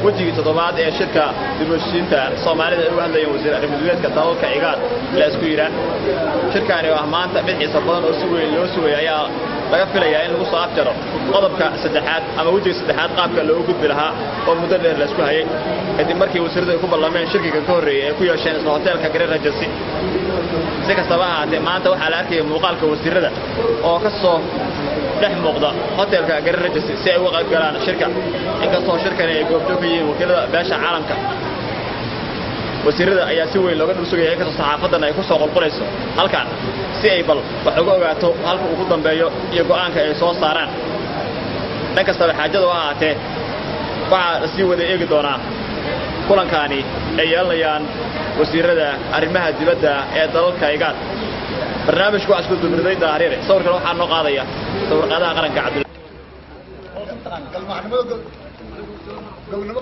وجهي تضبعات شركة heshiisiinta Soomaalida ay u hadlayeen wasiir arrimaha dalka Igaad la isku yiraahdo shirkaani waa maanta mid xiiso badan oo si weyn loo sugay ayaa laga filayaa in lagu soo afjaro qodobka saddexaad ama wajiga saddexaad qaabka loo gudbi lahaa oo muddo dheer la isku hayay kadib markii wasiiradu ay ku ballameen shirkiga ka horeeyay ay ku yeesheen isla hoteelka Kanyare si kastaba ha ahaatee maanta waxaa la arkayay muuqaalka wasiirada oo ka soo dhex muuqda hoteelka Kanyare si ay uga qayb galaan shirka inkastoo shirkani ay goobjoog ka yihiin wakiilada beesha caalamka wasiirada ayaa si weyn looga dhulsugay in ka saxaafadan ay ku soo qolqolayso halkan si ay bal wax uga ogaato halka ugu dambeeyo iyo go'aanka ay soo saaraan dhanka kasta xaajadu waa ahaatee waxa la sii wada eegi doonaa kulankani ay yeelanayaan wasiirada arrimaha dibadda ee dalalka Igaad barnaamijku waa isku dubriday daahire sawirkan waxaa noo qaadaya sawir qaadaha qaranka Cabdi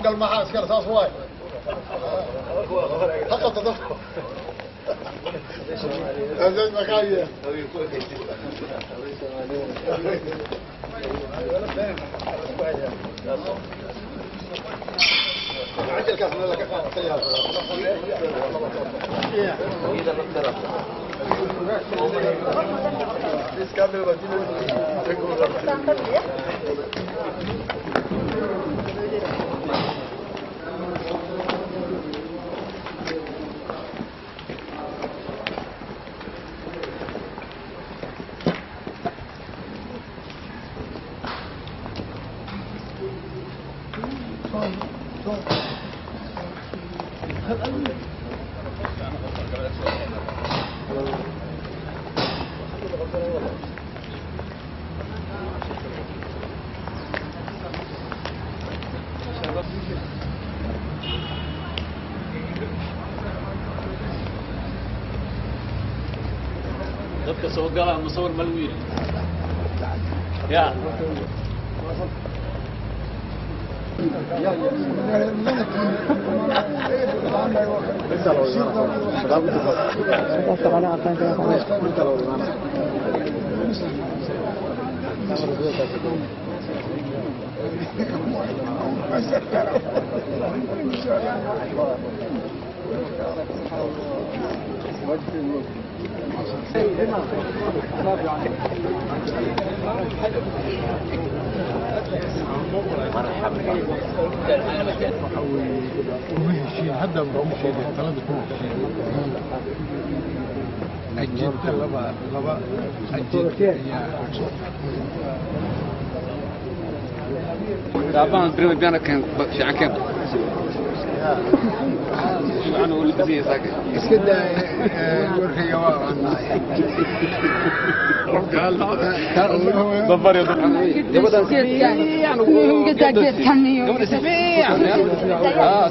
قبل ما حاس كان صاص واي حقق ده هذا المكايه عجل كاس لك سياره dadka soo gala musawir malwiil ya هذا مش الكلام ده أجد لبا أجد طبعا بريم بيانا كان شيء عن كم أنا أقول بدي ساكت كده ورخي جواب عنا ضبر يا ضبر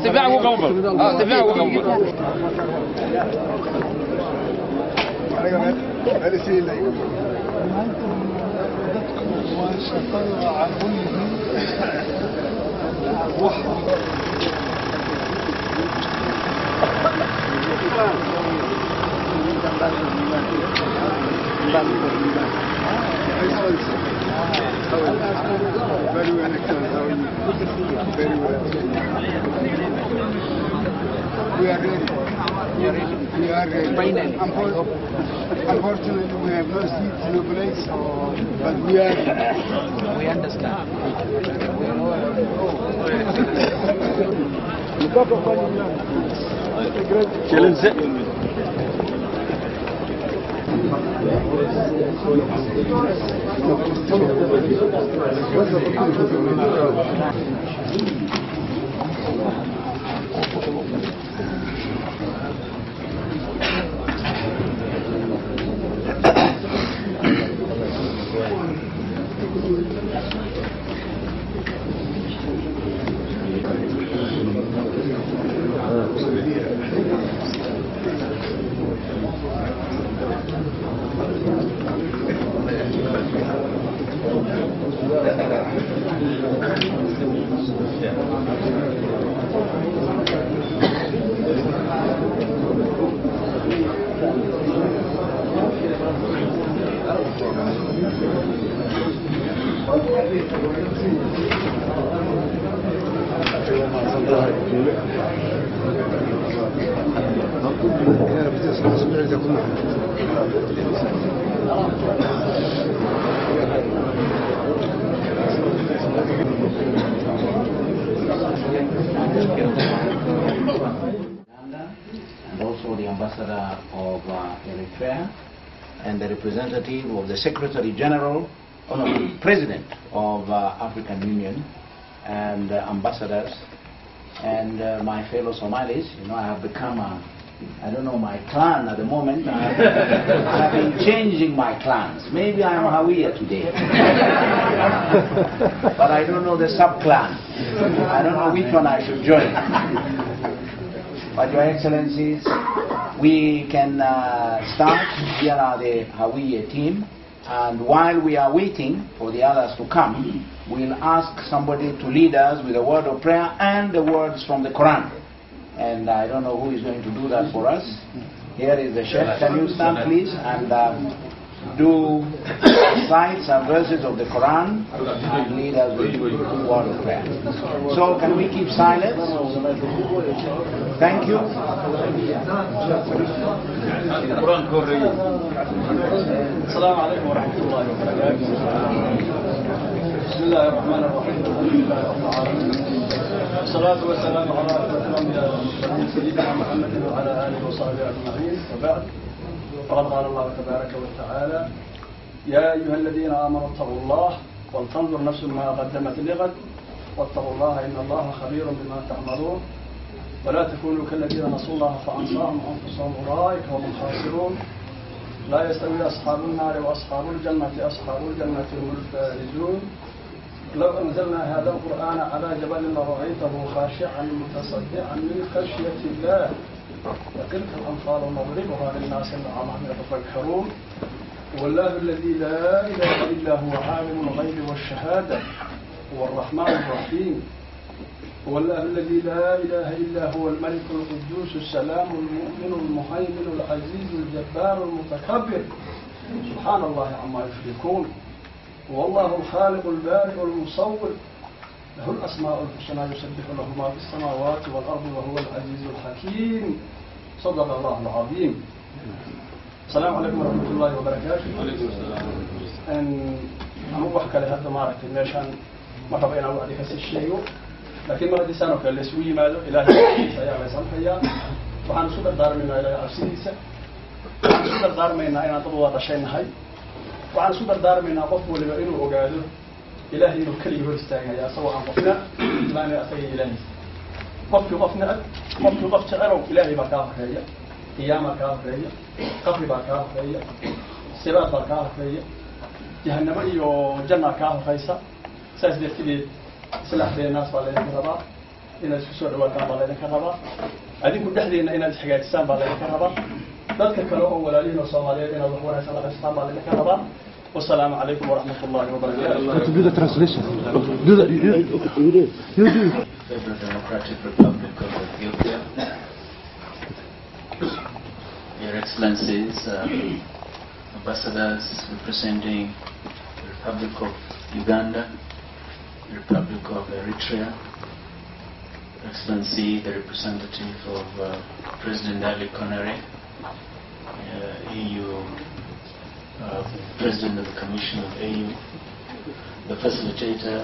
سبيع وقنبل سبيع وقنبل هذا شيء اللي وشطر عن Unfortunately, we have no seats, no place, but we understand. and also the ambassador of Eritrea, and the representative of the Secretary General, President of African Union, and ambassadors, and my fellow Somalis. You know, I have become I don't know my clan at the moment. I have been changing my clans. Maybe I am Hawiya today. But I don't know the sub-clan. I don't know which one I should join. But Your Excellencies, we can start. Here are the Hawiya team. And while we are waiting for the others to come, we'll ask somebody to lead us with a word of prayer and the words from the Quran. And I don't know who is going to do that for us. Here is the Sheikh. Can you stand, please, and do sites and verses of the Quran and lead us with a word of prayer. So can we keep silence? Thank you. السلام عليكم ورحمة الله وبركاته. بسم الله الرحمن الرحيم. الحمد لله رب العالمين. والصلاة والسلام على أشرف الأنبياء والمرسلين سيدنا محمد وعلى آله وصحبه أجمعين. وبعد، فقد قال الله تبارك وتعالى: يا أيها الذين آمنوا اتقوا الله ولتنظر نفس ما قدمت لغد واتقوا الله إن الله خبير بما تعملون ولا تكونوا كالذين نسوا الله فأنساهم أنفسهم أولئك هم الخاسرون لا يستوي أصحاب النار وأصحاب الجنة هم الفائزون لو أنزلنا هذا القرآن على جبل لرأيته خاشعا متصدعا من خشية الله وتلك الأمثال نضربها للناس لعلهم يتفكرون والله الذي لا إله إلا هو عالم الغيب والشهادة هو الرحمن الرحيم والله الذي لا إله إلا هو الملك القدوس السلام المؤمن المهيمن العزيز الجبار المتكبر سبحان الله عما يشركون والله الخالق البارئ المصور له الأسماء الحسنى يسبح له ما في السماوات والأرض وهو العزيز الحكيم صدق الله العظيم. السلام عليكم ورحمة الله وبركاته. وعليكم السلام. أنا أحكي لهذا معركة ماشان مرة بين أولادك الشيء لكن ما هذه سنة اللي سوي ماله إلهي يا ويسام حيا وحنا سوبر دار منا إلى أرسيسة وحنا سوبر دار منا إنا طلوع رشين هاي وحنا سوبر دار منا قفوا اللي بينه وقاعده إلهي إنه كل يهور استاجنا يا سواء قفنا لا نأتي إلهي قفنا قف تعرف إلهي بكاه خير قيامة كاه خير قفي بكاه خير سبات بكاه خير جهنم إيو جنة كاه خيسة سأجد تبي سلاح بين الناس بالله يكربا إن السوسور والكام بالله يكربا أدين كل تحدي إن الحاجات السام بالله يكربا ذلك كلام ولا لين وصومالي إن الله هو رسول الله السام بالله يكربا والسلام عليكم ورحمة الله وبركاته. Do the translation. Do the you do. Federal Democratic Republic of Ethiopia, Your Excellencies, ambassadors representing the Republic of Uganda, the Republic of Eritrea, Excellency, the representative of President Ali Kooxeedyada, EU President of the Commission of AU, the facilitator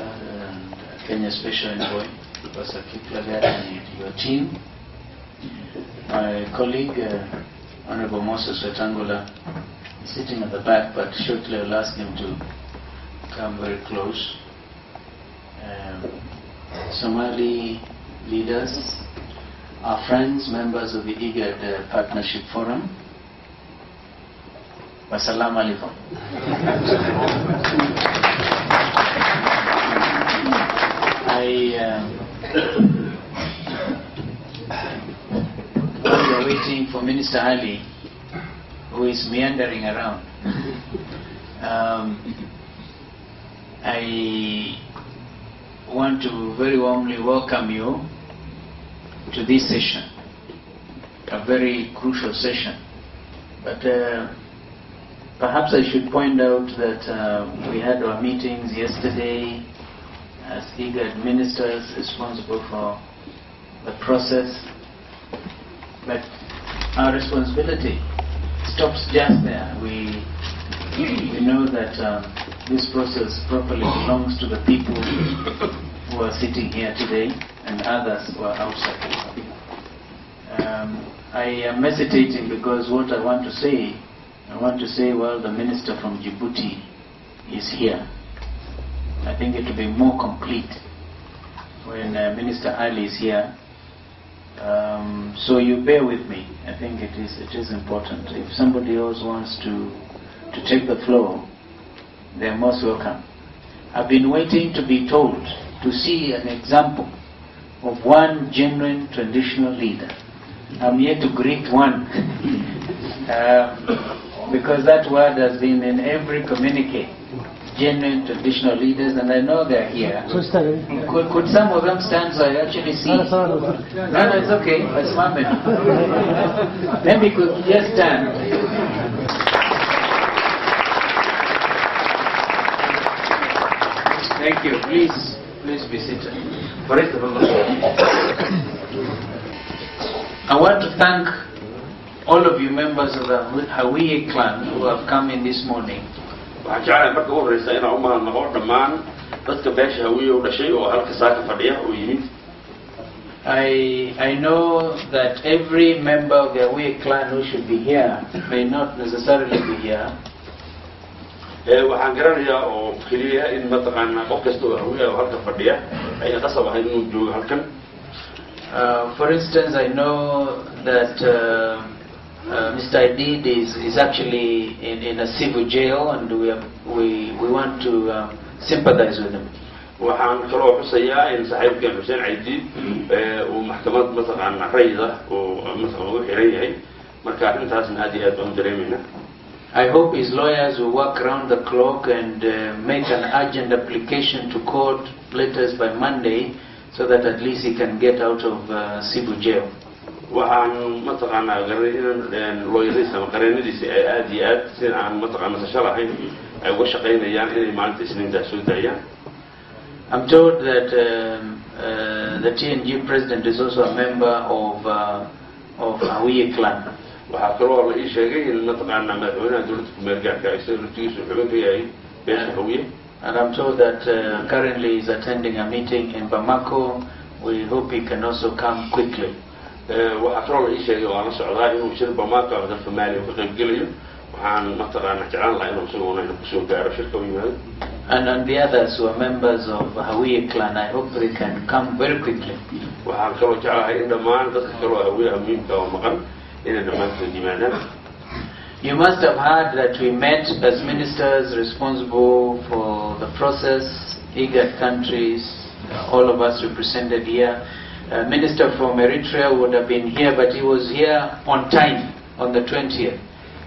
and Kenya Special Envoy, Professor Kiplagat, and your team, my colleague, Honorable Muuse Suudi, is sitting at the back, but shortly I'll ask him to come very close. Somali leaders, our friends, members of the IGAD Partnership Forum. Wassalamu alaikum. While we are waiting for Minister Ali, who is meandering around, I want to very warmly welcome you to this session, a very crucial session. But perhaps I should point out that we had our meetings yesterday as IGAD ministers responsible for the process, but our responsibility stops just there. We know that this process properly belongs to the people who are sitting here today and others who are outside. I am hesitating because what I want to say, well, the minister from Djibouti is here. I think it will be more complete when Minister Ali is here. So you bear with me. I think it is important. If somebody else wants to take the floor, they're most welcome. I've been waiting to be told, to see an example of one genuine traditional leader. I'm here to greet one because that word has been in every communique. Genuine traditional leaders, and I know they're here. Could some of them stand so I actually see? No, it's okay. It's fine. Maybe could just stand. Thank you. Please be seated. First of all, I want to thank all of you members of the Hawiye clan who have come in this morning. waxaan jeclahay marka ugu horeysa inaan u mahadnaqo dhammaan dadka beesha hawiye u dhashay oo halka saaka fadhiya oo yimid. I know that every member of the Hawiye clan who should be here may not necessarily be here. waxaan garanayaa oo keliya in mataqaanaa qof kasta oo hawiye oo halka fadhiya ay qasab ahayd inuu joogo halkan. For instance, I know that Mr. Kheybdiid is actually in a civil jail, and we want to sympathize with him. waxaan kaloo xusayaa in saaxiibkan Xuseen Kheybdiid uu maxkamad mataqaanaa rayida oo mataqaanaa u xiran yahay marka arrintaasna aad iyo aad baan dareemayna. I hope his lawyers will work around the clock and make an urgent application to court letters by Monday so that at least he can get out of civil jail. waxaan mataqaanaa garay in lawyerista ama qareenadiisa ay aad iyo aad si aan mataqaanaa nasasho lahayn ay uga shaqaynayaan inay maalinta Isniinta soo daayaan. I'm told that the TNG president is also a member of Hawiye clan. waxaa kaloo la ii sheegay in mataqaanaa madaxweynaha dowladda ku-meel gaarka ah isagoo laftigiisu xubin ka yahay beesha Hawiye. And I'm told that currently he's attending a meeting in Bamako. We hope he can also come quickly. waxaa kaloo la ii sheegay oo aan la socdaa inuu shir Bamako oo dalka Soomaaliya ka qayb gelayo. waxaan mataqaanaa jeclaan lahaa inuu isaguna kusoo gaaro shirka u yimaado. And the others who are members of Hawiye clan, I hope they can come very quickly. waxaan kaloo jeclahay in dhammaan dadka kaloo Hawiye muhiimka oo maqan inay dhammaantood yimaadaan. You must have heard that we met as ministers responsible for the process, IGAD countries, all of us represented here. Minister from Eritrea would have been here, but he was here on time, on the 20th.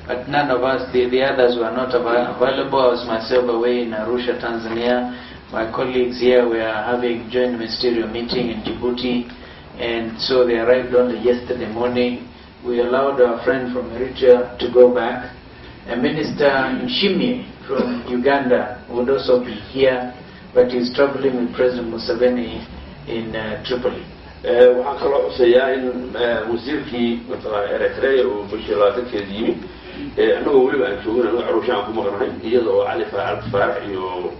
But none of us, the others were not available. I was myself away in Arusha, Tanzania. My colleagues here were having joint ministerial meeting in Djibouti, and so they arrived only yesterday morning. We allowed our friend from Eritrea to go back. A minister Nshimye from Uganda would also be here, but he's traveling with President Museveni in Tripoli. waxaan kaloo xusayaa in wasiirkii Eritrea uu bishilaatankeed yimid annagoo weliba aan joogin annaga Arusha aan ku maqnahay iyada oo Ali Faarax iyo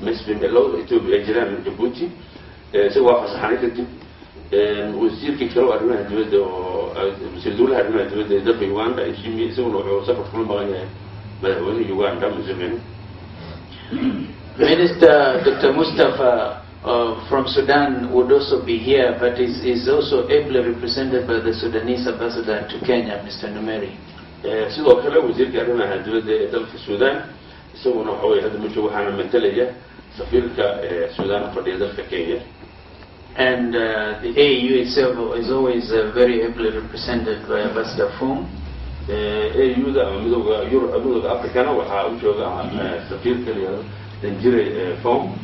Mesbin labada Ethiopia ay jiraan Djibouti isagoo waa fasaxanay kadib wasiirkii kaloo arrimaha dibadda oo wasiir dowlaha arrimaha dibadda ee dalka Uganda isaguna wuxuu safar kula maqan yahay madaxweynaha Uganda Museveni. Minister Dr. Mustafa from Sudan would also be here, but is also ably represented by the Sudanese ambassador to Kenya, Mr. Numeri. sidoo kale wasiirka arrimaha dibadda ee dalka Sudan isaguna waxa weeye hadda meesha waxaana matalaya safiirka Sudan fadhiya dalka Kenya. And the AU itself is always very ably represented by Ambassador Fung. AU-da ama midowga Afrikana waxaa u jooga safiirka Danjire Fung.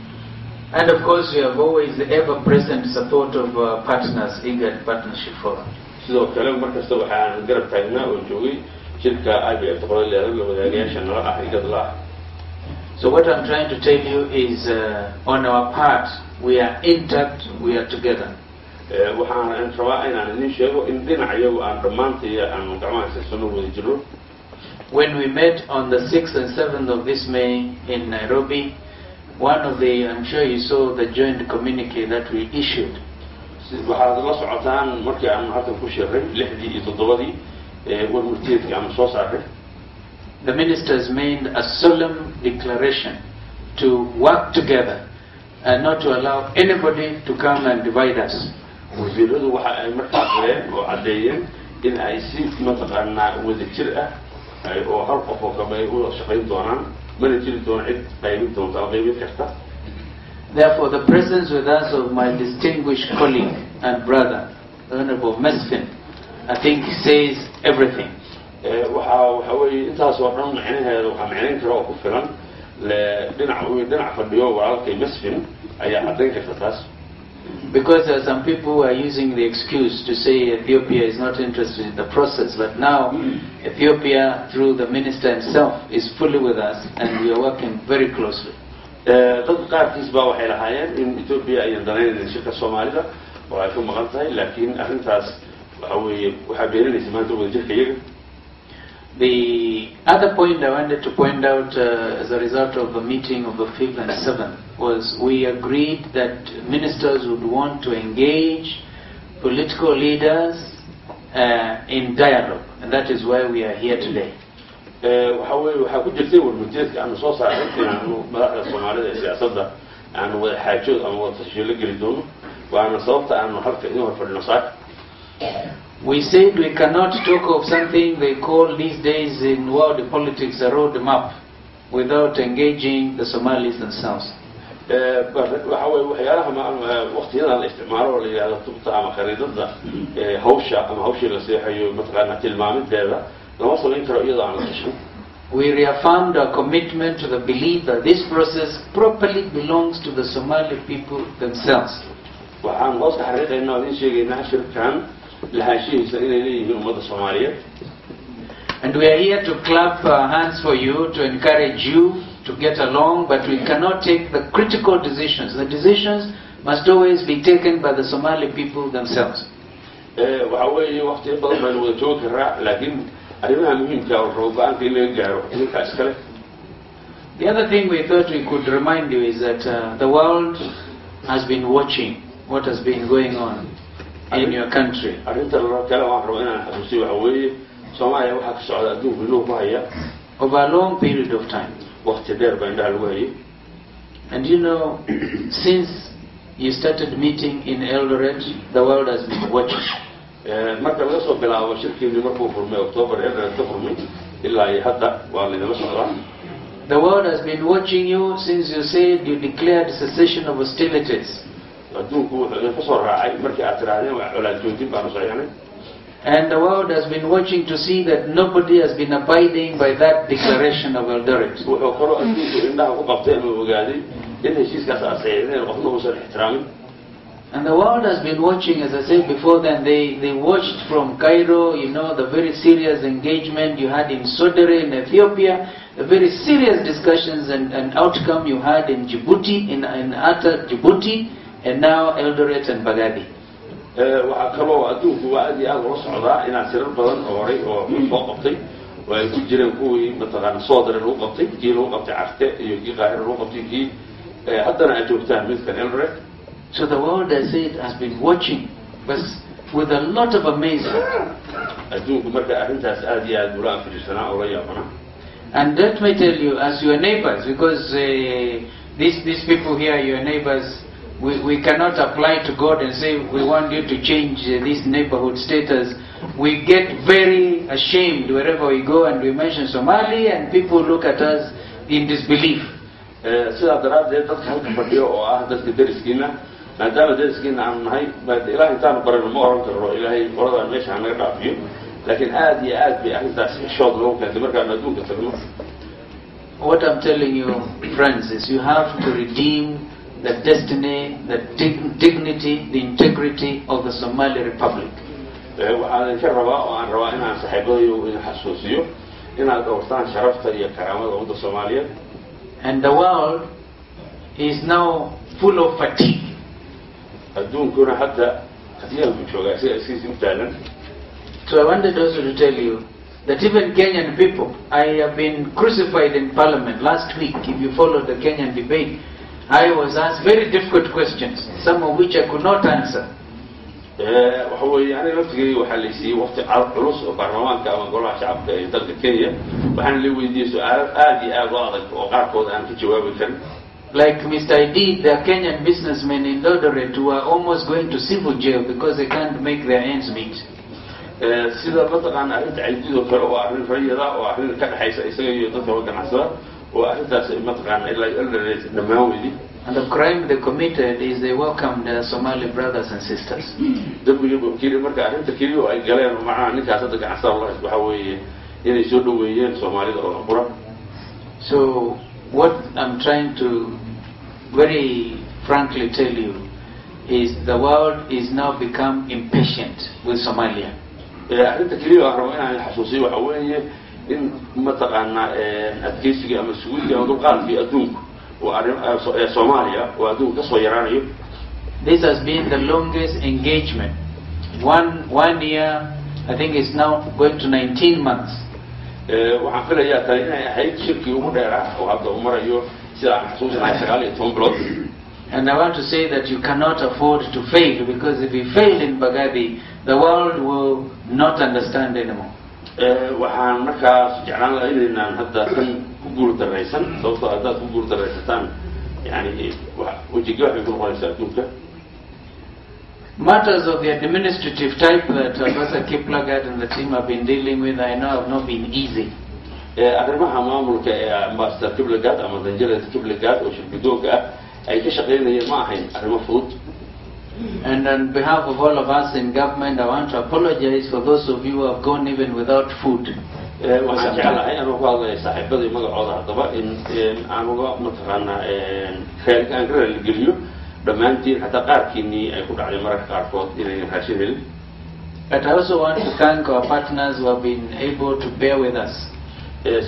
And of course, we have always the ever-present support of partners, IGAD Partnership Forum. sidoo kale markasta waxaan garab taagnaa oo joogay shirka IBF qolada la wadaagayaasha nala ah IGAD la. So what I'm trying to tell you is on our part, we are intact, we are together. waxaan rabaa inaan idin sheego in dhinacayagu aan dhammaantay aan gacmaha haysanno wada jirno. When we met on the 6th and 7th of this May in Nairobi, one of the, I'm sure you saw the joint communique that we issued. waxaad la socotaan markii aan halkan ku sheegay 6dii iyo 7dii warmurtiyeedkii aan soo saaray. The ministers made a solemn declaration to work together and not to allow anybody to come and divide us. wasiiradu waxa ay markaas oo cadeeyeen in ay si mataqaanaa wada jir ah oo hal qof oo kamay u shaqayn doonaan mana jiri doon cid qaybin doonta ama qaybin karta. Therefore, the presence with us of my distinguished colleague and brother, the Honorable Mesfin, I think says everything. waxa weeye intaas oo dhan macnaheedu waxa macnayn karo oo ku filan dhinac fadhiyo walaalkay Mesfin ayaa cadeyn karta taas. Because there are some people who are using the excuse to say Ethiopia is not interested in the process, but now Ethiopia, through the minister himself, is fully with us and we are working very closely. dad qaarkiis baa waxay lahaayeen in Ethiopia ay danayeen shirka Soomaalida oo ay ku maqan tahay laakiin arrintaas waxa weeye waxa beerinaysa maanta wada jirka iyaga. The other point I wanted to point out as a result of the meeting of the 5th and 7th was we agreed that ministers would want to engage political leaders in dialogue, and that is why we are here today. waxa weeye waxa ku jirtay warmurtiyeedka aan soo saaray inaanu madaxda Soomaalida ee siyaasadda aanu wada xaajood ama wada tashiyo la geli doono waana sababta aanu halka inoo fadhino saak. We said we cannot talk of something they call these days in world politics a road map without engaging the Somalis themselves. waxa weeye waxyaalaha waqtiyadan la isticmaalo oo la yiraahdo tubta ama khariidada hawsha ama hawshii la seexayo mataqaanaa tilmaamideeda lama samayn karo iyadoo aan la tashan. We reaffirmed our commitment to the belief that this process properly belongs to the Somali people themselves. waxaan hoos ka xariiqaynaa oo idin sheegaynaa shirkan lahaanshihiisa inay leeyihiin ummadda Soomaaliyeed. And we are here to clap our hands for you, to encourage you to get along, but we cannot take the critical decisions. The decisions must always be taken by the Somali people themselves. waxa weeye waqtiyo badan baynu wada joogi karaa laakiin arrimaha muhiimka ah oo go'aanka in laga gaaro idinka iskale. The other thing we thought we could remind you is that the world has been watching what has been going on in your country. arrinta kale waan rabaa inaan xasuusiyo waxa weeye Soomaaliya waxa ka socda adduunka inuu ku haya over a long period of time. waqti dheer baa indhaha lagu hayay. And you know, since you started meeting in Eldoret, the world has been watching. marka laga soo bilaabo shirkii markuu furmay October ka furmay ilaa hadda waa la socdaa. The world has been watching you since you said you declared cessation of hostilities. adduunku wuxuu ka soo raacay markii aad tirahdeen waa colaad joojin baan saxeynay. And the world has been watching to see that nobody has been abiding by that declaration of Eldoret. wuxuu kaloo adduunku indhaha ku qabtay ama ogaaday in heshiiskaas ay saxeeyeen qofna uusan ixtiraamin. And the world has been watching, as I said before, then they watched from Cairo, you know, the very serious engagement you had in Sodere in Ethiopia, the very serious discussions and outcome you had in Djibouti, in Atta Djibouti, and now Eldoret and Baghdadi. waxa kaloo adduunku waa aad iyo aad ula socdaa inaan sirar badan oo horay oo soo qabtay oo ay ku jireen kuwii mataqaana Sodere lagu qabtay kii lagu qabtay Carte iyo kii Qaahira lagu qabtay kii haddana ay joogtaan midkan Eldoret. So the world, I said, has been watching, but with a lot of amazement. adduunku marka arrintaas aad iyo aad ula fiirsanaa oo la yaabana. And let me tell you, as your neighbors, because these people here, your neighbors, we cannot apply to God and say we want you to change this neighborhood status. We get very ashamed wherever we go and we mention Somali and people look at us in disbelief. sidaa daraaddeed dadka halka fadhiyo oo ah dadka deriskiina maadaama deriskiina aan nahay ilaahay intaan baran ma oran karo ilaahay qolada meesha naga dhaafiyo laakiin aad iyo aad bay arrintaas shood loogu keentay markaan adduunka tagno. What I'm telling you, friends, is you have to redeem the destiny, the dignity, the integrity of the Somali Republic. waxaan ka rabaa oo aan rabaa inaan saaxiibadayo in xasuusiyo inaad dhowrtaan sharafta iyo karaamada ummadda Soomaaliyeed. And the world is now full of fatigue. adduunkuna hadda So I wanted also to tell you that even Kenyan people, I have been crucified in Parliament last week. If you followed the Kenyan debate, I was asked very difficult questions, some of which I could not answer. وهو يعني نفتكر وحليسي وقت عرس وبرلمان كمان قولها شعب دولة كينيا وحن اللي ودي سؤال آدي واضح وقعد أنا في جواب كان. Like Mr. Kheybdiid, the Kenyan businessmen in Eldoret who are almost going to civil jail because they can't make their ends meet. سيدا طبعا أنت عيدي وكلا وأهل فريضة وأهل كان حيس يسوي ضد وجن عصر وأهل تاس مثلا إلا Eldoret نماوي. And the crime they committed is they welcomed their Somali brothers and sisters. So what I'm trying to very frankly tell you is the world is now become impatient with Somalia. This has been the longest engagement. One year, I think it's now going to 19 months. And I want to say that you cannot afford to fail, because if you fail in Baghdadi, the world will not understand anymore. Matters of the administrative type that Professor Kiplagat and the team have been dealing with, I know have not been easy. And on behalf of all of us in government, I want to apologize for those of you who have gone even without food. But I also want to thank our partners who have been able to bear with us. I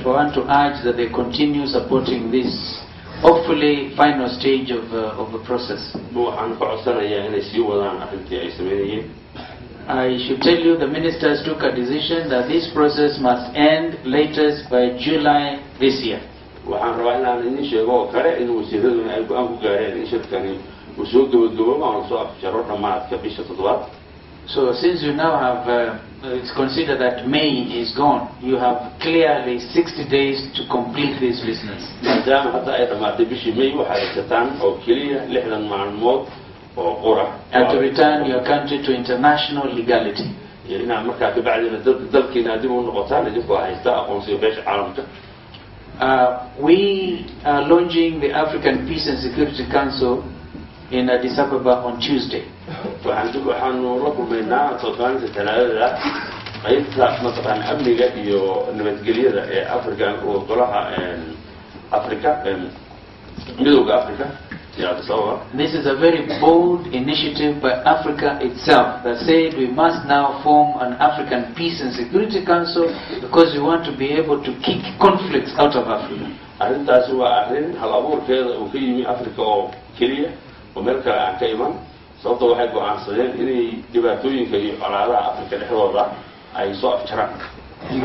want to urge that they continue supporting this hopefully final stage of the process. I should tell you the ministers took a decision that this process must end latest by July this year. So since you now have, it's considered that May is gone, you have clearly 60 days to complete this business. And to return your country to international legality. We are launching the African Peace and Security Council in Addis Ababa on Tuesday. This is a very bold initiative by Africa itself that said we must now form an African Peace and Security Council because we want to be able to kick conflicts out of Africa. And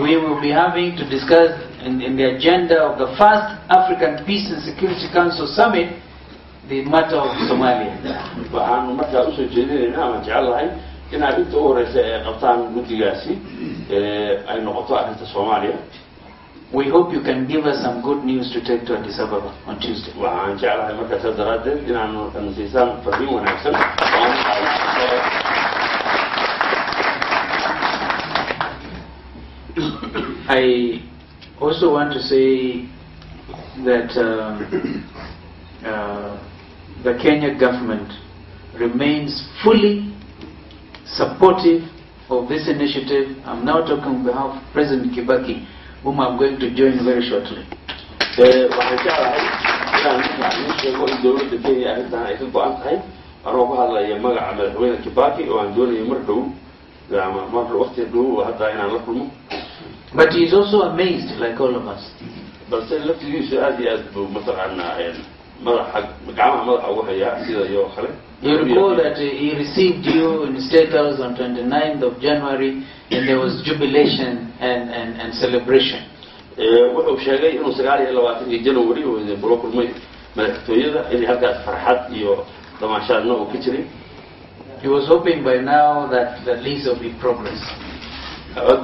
we will be having to discuss in the agenda of the first African Peace and Security Council Summit the matter of Somalia. We hope you can give us some good news to take to Addis Ababa on Tuesday. I also want to say that the Kenya government remains fully supportive of this initiative. I'm now talking on behalf of President Kibaki, whom I'm going to join very shortly. But he is also amazed, like all of us. بس لفتي سؤال يا مثلا مدح مقامها مدح وحيا سيدا يو خلي. You recall that he received you in the State House on 29th of January, and there was jubilation and celebration. wuxuu sheegay inuu 29 January oo baro kulmay madaxtooyada in halkaas farxad iyo damaashaadna uu ka jiray. He was hoping by now that at least there would be progress. But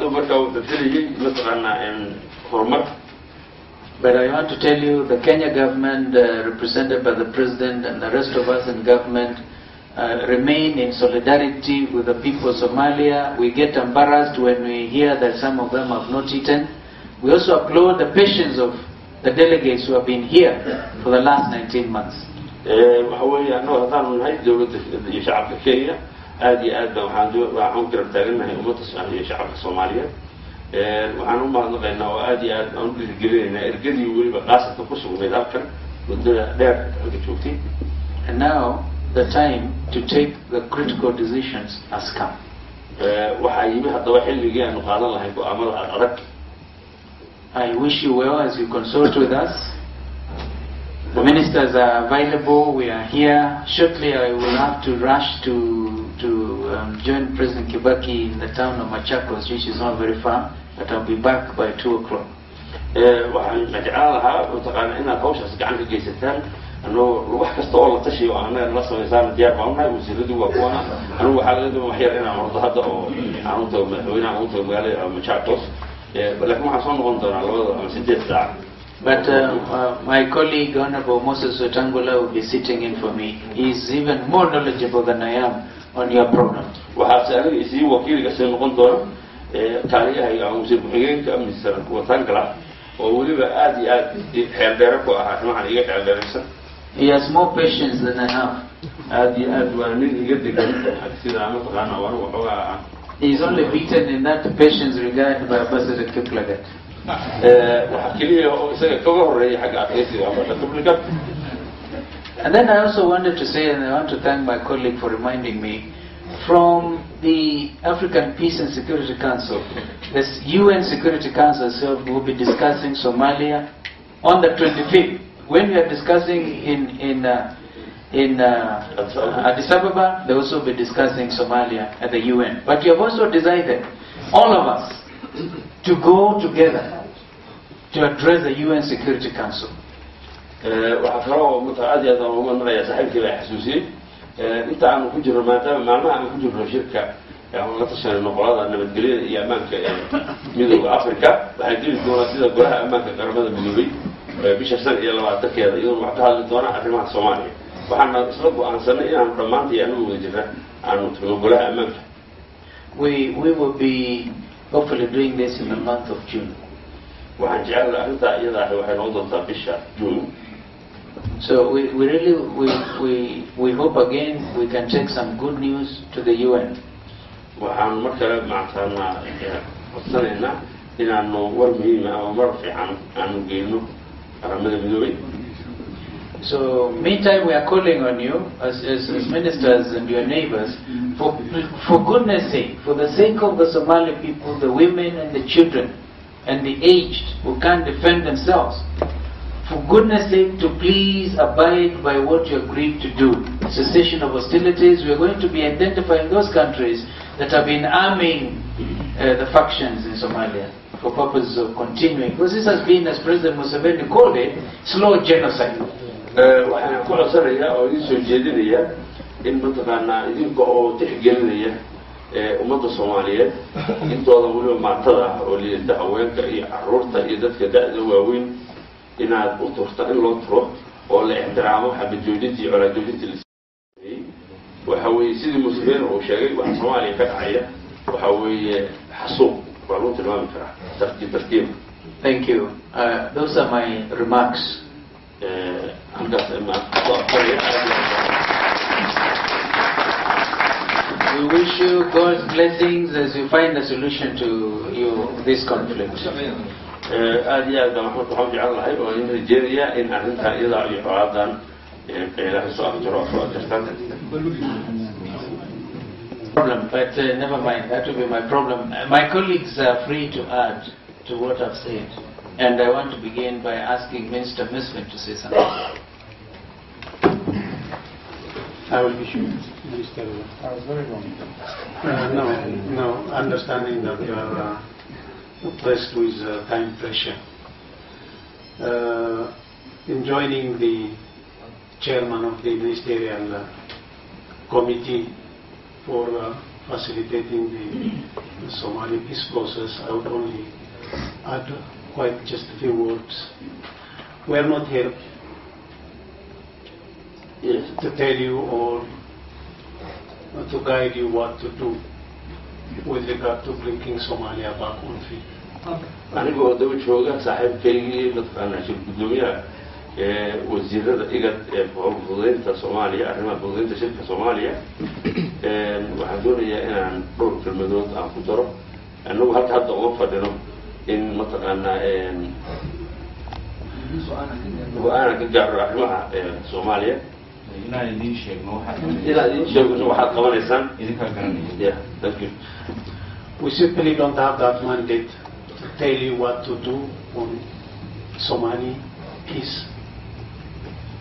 I want to tell you, the Kenya government, represented by the president and the rest of us in government, remain in solidarity with the people of Somalia. We get embarrassed when we hear that some of them have not eaten. We also applaud the patience of the delegates who have been here for the last 19 months. And now the time to take the critical decisions has come. I wish you well as you consult with us. The ministers are available. We are here. Shortly I will have to rush to join President Kibaki in the town of Machakos, which is not very far, but I'll be back by 2 o'clock. But my colleague, Honorable Muuse Suudi, will be sitting in for me. He is even more knowledgeable than I am on your program. He has more patience than I have. He is only beaten in that patience regard by Ambassador Kiplagat. And then I also wanted to say, and I want to thank my colleague for reminding me, from the African Peace and Security Council, this UN Security Council itself will be discussing Somalia on the 25th. When we are discussing in Addis Ababa, they will also be discussing Somalia at the UN. But we have also decided, all of us, to go together to address the UN Security Council. We will be hopefully doing this in the month of June. So we really hope again we can take some good news to the UN. So meantime we are calling on you as ministers and your neighbors, for goodness sake, for the sake of the Somali people, the women and the children and the aged who can't defend themselves, for goodness sake to please abide by what you agreed to do. Cessation of hostilities. We are going to be identifying those countries that have been arming the factions in Somalia for purposes of continuing, because this has been, as President Museveni called it, slow genocide. ummadda Soomaaliyeed intooda waliba maatada oo liidda haweenka iyo carruurta iyo dadka da'da waaweyn inaad u turta in loo turo oo la ixtiraamo xabadjoojintii colaadjoojintii waxa weeye sidii Museveni uu sheegay waxa Soomaaliya ka dhacaya waxa weeye xasuuq waa loo tilmaami karaa tartiib. Thank you. Those are my remarks. We wish you God's blessings as you find a solution to this conflict. Problem, but never mind, that will be my problem. My colleagues are free to add to what I've said. And I want to begin by asking Minister Misfin to say something. I will be sure. Minister, I was very wrong. No, understanding that you are pressed with time pressure. In joining the chairman of the ministerial committee for facilitating the Somali peace process, I would only add quite just a few words. We are not here to tell you or to guide you what to do with regard to bringing Somalia back on feet. anigoo daba jooga saaxiibkaygii dadkaana shir gudoomiyaha wasiirada igad fududeynta Soomaaliya arrimaha fududeynta shirka Soomaaliya waxaan doonayaa inaan dhowr kelmadood aan ku daro annagu hadda uga fadhino in mataqaanaa go'aan ka gaaro arrimaha Soomaaliya inaan idin sheegno waxaad qabanaysaan idinka garanaya. Thank you. We simply don't have that mandate to tell you what to do on Somali peace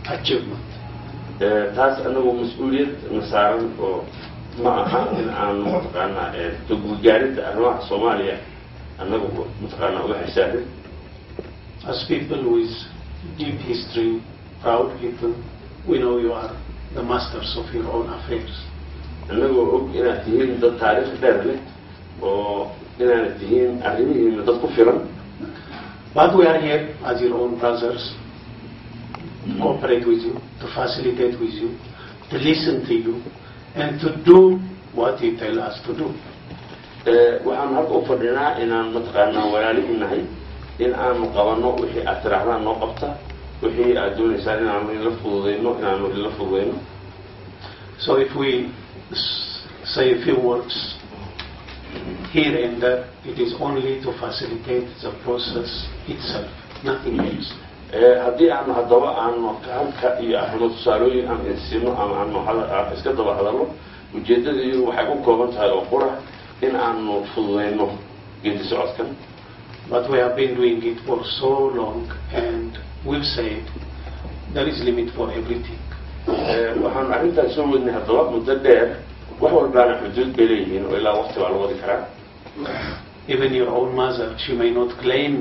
achievement. taas anagu mas'uuliyad nasaaran oo ma aha in aan mataqaanaa gaarinta arrimaha Soomaaliya anagu mataqaanaa uga xisaarin. As people with deep history, proud people, we know you are the masters of your own affairs. anagu og inaad tihiin dad taariikh dheer leh oo inaad tihiin arrimihiina dad ku filan. But we are here as your own brothers to cooperate with you, to facilitate with you, to listen to you, and to do what you tell us to do. waxaan halka u fadhinaa inaan mataqaanaa walaalihiin nahay in aanu qabanno wixii aad tirahdaan noo qabta wixii aad doonaysaan inaanu idinla fududeyno. So if we say a few words here and there, it is only to facilitate the process itself, nothing else. haddii aanu haddaba aanu halka iyo arrimo tusaalooyin aan insiino ama aanu iska daba hadalno ujeeddadii waxay ku kooban tahay oo qura in aanu fududeyno geedi socodkan. But we have been doing it for so long, and we've said there is limit for everything. waxaan arrintaas soo wadnay haddaba muddo dheer wax walbaana xuduud bay leeyihiin oo ilaa waqti baa la wadi karaa. Even your own mother, she may not claim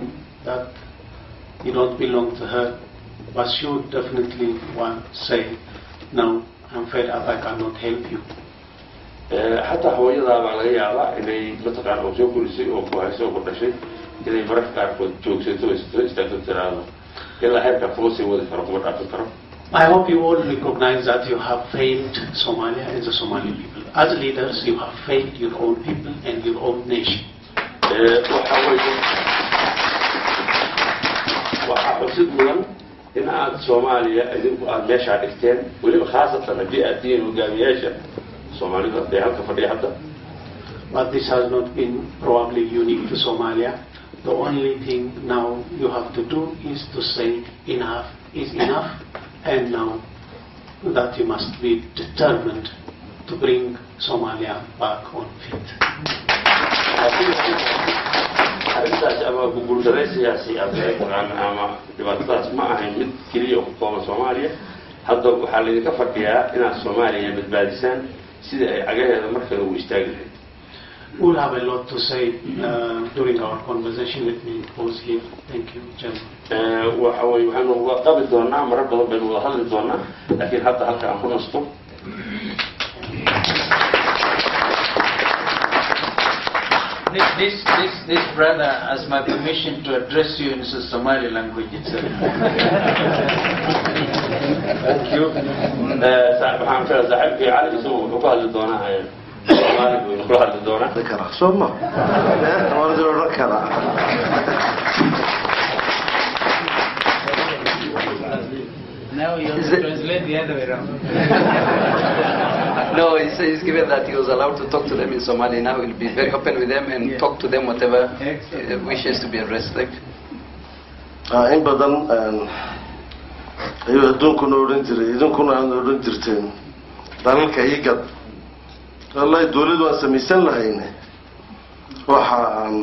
that you don't belong to her, but she would definitely say, no, I'm fed up, I cannot help you. xataa hooyadaa baa laga yaabaa inay mataqaana oo soo korisay oo ku hayso oo ku dhashay inay mararka qaarkood joogsato oo istaagto tiraahdo ilaa heerka kuma sii wadi karo kuma dhaafin karo. I hope you all recognize that you have failed Somalia and the Somali people. As leaders, you have failed your own people and your own nation. waxaa xusid mudan in aad Soomaaliya idinku aad meeshaa dhigteen weliba khaasatan haddii aad tihiin hogaamiyaasha Soomaalida ee halka fadhiya hadda. But this has not been probably unique to Somalia. The only thing now you have to do is to say enough is enough, and now that you must be determined to bring Somalia back on feet. arrintaas ama guuldarray siyaasi ama dhibaatadaas ma ahayn mid keliya ku kooban Soomaaliya. hadda waxaa laydinka fadhiyaa inaad Soomaaliya badbaadisaan sida ay cagaheeda markale u istaagi lahayd. We'll have a lot to say during our conversation. Let me pause here. Thank you, Chairman. waxaanu qabi doonaa marar badan baynu wada hadli doonaa laakiin hadda halka aan ku nasto. This brother has my permission to address you in the Somali language itself. Thank you. waxaan ka saaxiibkay cali isagoo wuxuu ku hadli doonaa Soomaaliga wuxuu ku hadli doonaa. Soma. Waa kala. Now you have to translate the other way around. No, he's given that he was allowed to talk to them in Somali. Now he'll be very open with them and talk to them whatever wishes to be addressed. In badan ayuu adduunkuna odhan jiray idinkuna aan odhan jirteen dalalka igad wallahi dawlad waan samaysan lahayne waxa aan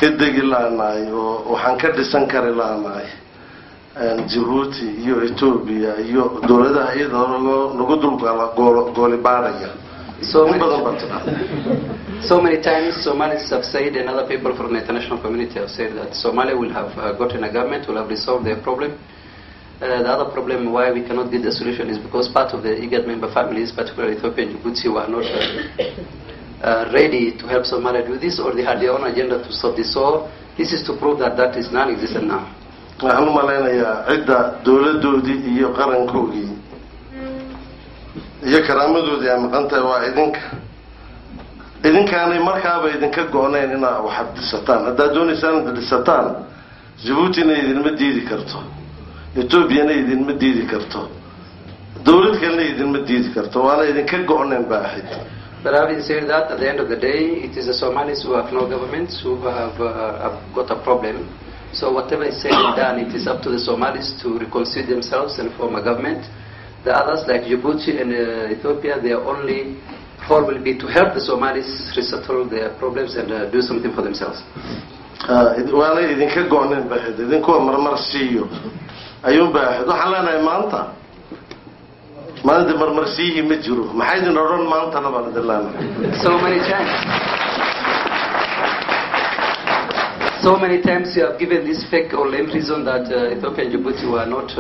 كدق لنا وحن كدسن كر لنا جيبوتي يو إثيوبيا يو دولة هي دولة نقدر قول بارية. So many times Somalis have said, and other people from the international community have said that Somalia will have gotten a government, will have resolved their problem. The other problem why we cannot get the solution is because part of the IGAD member families, particularly Ethiopia and Djibouti, were not ready to help Somalia do this, or they had their own agenda to solve this. So this is to prove that that is non-existent now. waxaan u malaynayaa cidda dowladoodii iyo qarankoodii iyo karaamadoodii ay maqan tahay waa idinkaanay markaaba idinka go'nayn inaa waxaad dhisataan haddaad doonaysaan inaad dhisataan Djiboutina idinma diidi karto Ethiopiana idinma diidi karto dowlad kalena idinma diidi karto waana idinka go'nayn baaxid. But having said that, at the end of the day, it is the Somalis who have no governments who have got a problem. So whatever is said and done, it is up to the Somalis to reconcile themselves and form a government. The others, like Djibouti and Ethiopia, their only role will be to help the Somalis resettle their problems and do something for themselves. waana idinka go'nayn baaxid idinkuwa marmar siiyo ayuun baaxid waxaan leenahay maanta marmar siihi ma jiro maxay idin odhan maantana baan idin leenahay. So many times you have given this fake or lame reason that Ethiopia and Djibouti were not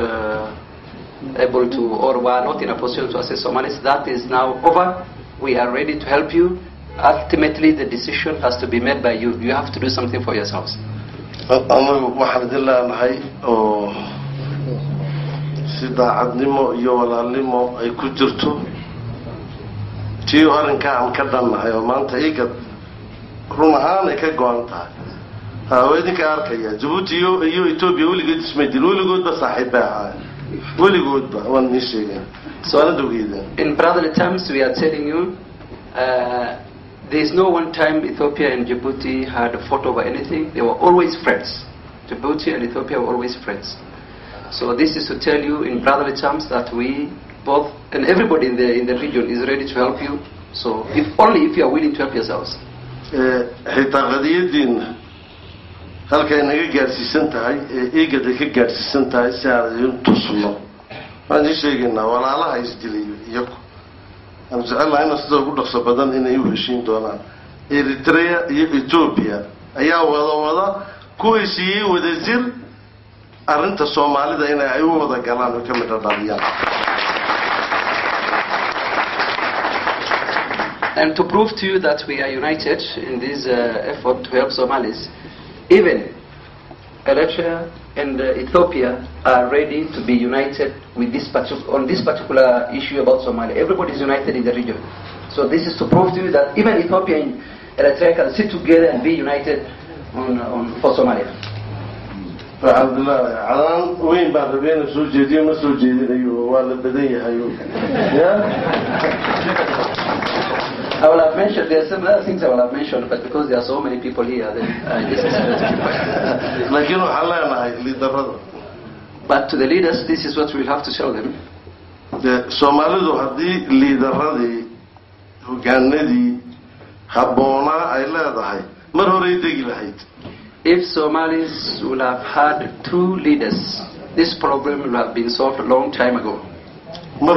able to, or were not in a position to assist Somalis. That is now over. We are ready to help you. Ultimately, the decision has to be made by you. You have to do something for yourselves. waxaan idin leenahay oo si daacadnimo iyo walaalnimo ay ku jirto tii arrinka aan ka dhannahay oo maanta igad run ahaan ay ka go'an tahay. idinka arkaya Djibouti iyo Ethiopia weligood ismaydin weligoodba saaxiib ah weligoodba waan ni sheegay su'aalaha dogeeda. In brotherly terms, we are telling you there is no one time Ethiopia and Djibouti had fought over anything. They were always friends. Djibouti and Ethiopia were always friends. So this is to tell you in brotherly terms that we both and everybody in the region is ready to help you. So if you are willing to help yourselves. xitaa qadiyadiina halka inaga gaarsiisan tahay eegada ka gaarsiisan tahay si aan tusno waan sheegaynaa walaalaha isdilayo iyagu aan jecelahay in sida ugu dhaqso badan inay u heshiin doonaan. Eritrea iyo Ethiopia ayaa wada ku heshiiyay wadajir arrinta Soomaalida inay ay u wada galaan oo ka mid dhaliyaan. And to prove to you that we are united in this effort to help Somalis, even Eritrea and Ethiopia are ready to be united with on this particular issue about Somalia. Everybody is united in the region. So this is to prove to you that even Ethiopia and Eritrea can sit together and be united for Somalia. Alhamdulillah, alaan weyn baan rabeena soo jeediyo ma soo jeedinayo waa la badan yahay. I will have mentioned, there are some other things I will have mentioned, but because there are so many people here, then I just decided to keep quiet. Laakiin waxaan leenahay liidarada. But to the leaders, this is what we will have to tell them. Soomaalidu haddii liidaradii hogaanadii habboonaa ay leedahay mar horay degi lahayd. If Somalis will have had true leaders, this problem will have been solved a long time ago. Mar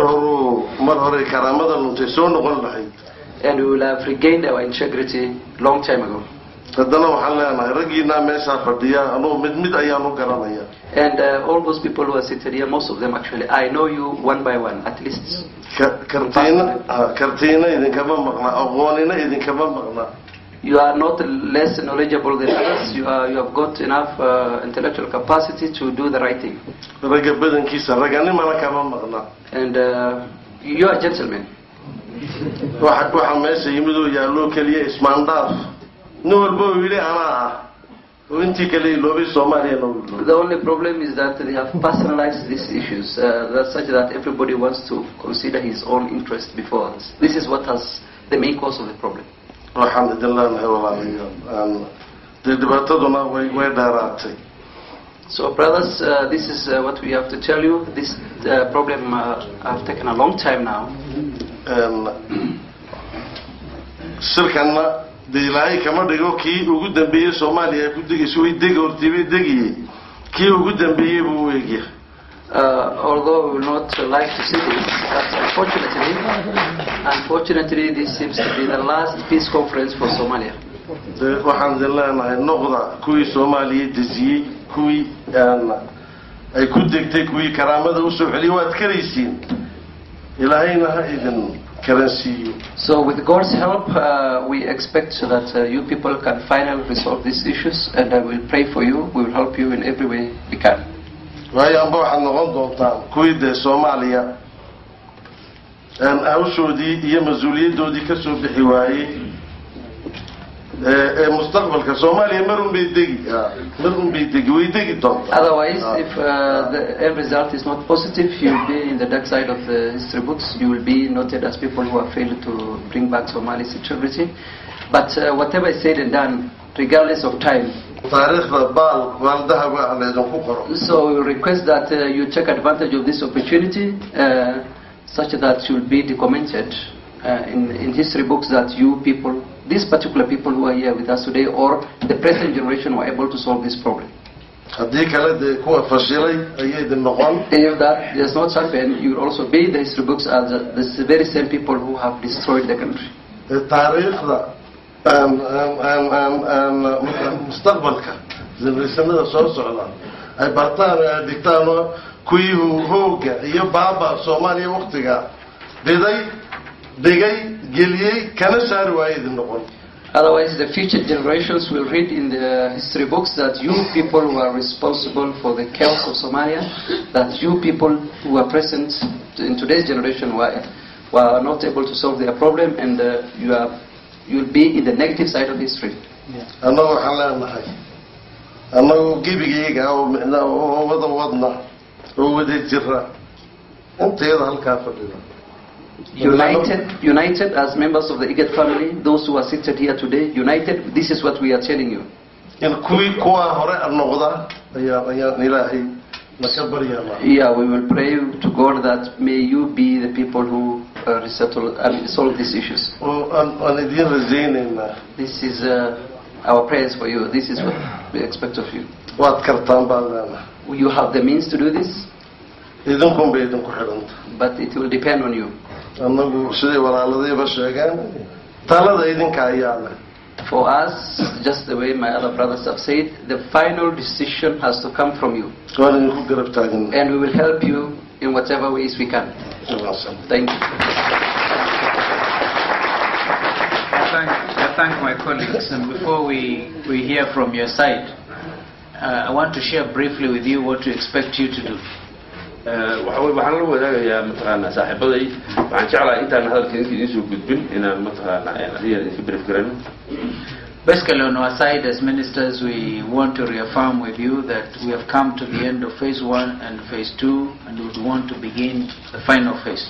horay karaamada luntay soo noqon lahayd. And we will have regained our integrity long time ago. haddana waxaan leenahay raggiina meesha fadhiya anoo mid ayaan u garanaya. And all those people who are seated here, most of them actually, I know you one by one, at least. Kartina idinkama maqna, aqoonina idinkama maqna. You are not less knowledgeable than others. You have got enough intellectual capacity to do the right thing. Ragga badankiisa raganimana kama maqna. And you are gentlemen. waxa meesha yimid oo yaalo kaliya ismaandaaf noolbo wili ana intii kale loobi Soomaaliya no. The only problem is that they have personalized these issues that's such that everybody wants to consider his own interest before others. This is what has the main cause of the problem. So brothers, this is what we have to tell you. This problem have taken a long time now. Shirkana deelay kama dhigo kii ugu dambeeyay Soomaaliya ku degayso way deg hortibay degiyay kii ugu dambeeyay buu weegay. Although we would not like to see this, but unfortunately this seems to be the last peace conference for Somalia. waxaan leenahay noqda kuwii Soomaaliya dejiyay kuwii ay ku degtay kuwii karaamada u soo celiyay waad karaysiin ilaahayna ha idin karansiiyo. So with God's help we expect that you people can finally resolve these issues, and I will pray for you. We will help you in every way we can. waayo amba waxaan noqon doontaa kuwii de Soomaaliya awshoodii iyo mas'uuliyadoodii ka soo bixi waayay mustaqbalka Soomaaliya marun bay degi way degi doontaa. Otherwise, if the end result is not positive, you will be in the dark side of the history books. You will be noted as people who have failed to bring back Somali's integrity. But whatever is said and done, regardless of time, so we request that you take advantage of this opportunity such that you will be documented in history books that you people, these particular people who are here with us today, or the present generation, were able to solve this problem. If that does not happen, you will also be in the history books as the very same people who have destroyed the country. mustaqbalka generation-da soo socda ay bartaan digtaan kuwii hooga iyo baaba Soomaaliya waqtiga degay geliyay kana saar waayid noqon. Otherwise, the future generations will read in the history books that you people were responsible for the chaos of Somalia, that you people who are present in today's generation were not able to solve their problem, and you'll be in the negative side of history. United as members of the IGAD family, those who are seated here today, united, this is what we are telling you. Yeah, we will pray to God that may you be the people who resettle and solve these issues. This is our prayers for you. This is what we expect of you. You have the means to do this, but it will depend on you. For us, just the way my other brothers have said, the final decision has to come from you, and we will help you in whatever ways we can. Thank you. I thank my colleagues, and before we hear from your side, I want to share briefly with you what we expect you to do. waxaan la wadaagayaa mataqaana saaxiibaday waxaan jeclahay intaan hadalka idin soo gudbin inaan mataqaana ariya idin brief garano. Basically, on our side as ministers, we want to reaffirm with you that we have come to the end of phase 1 and phase 2, and we would want to begin the final phase.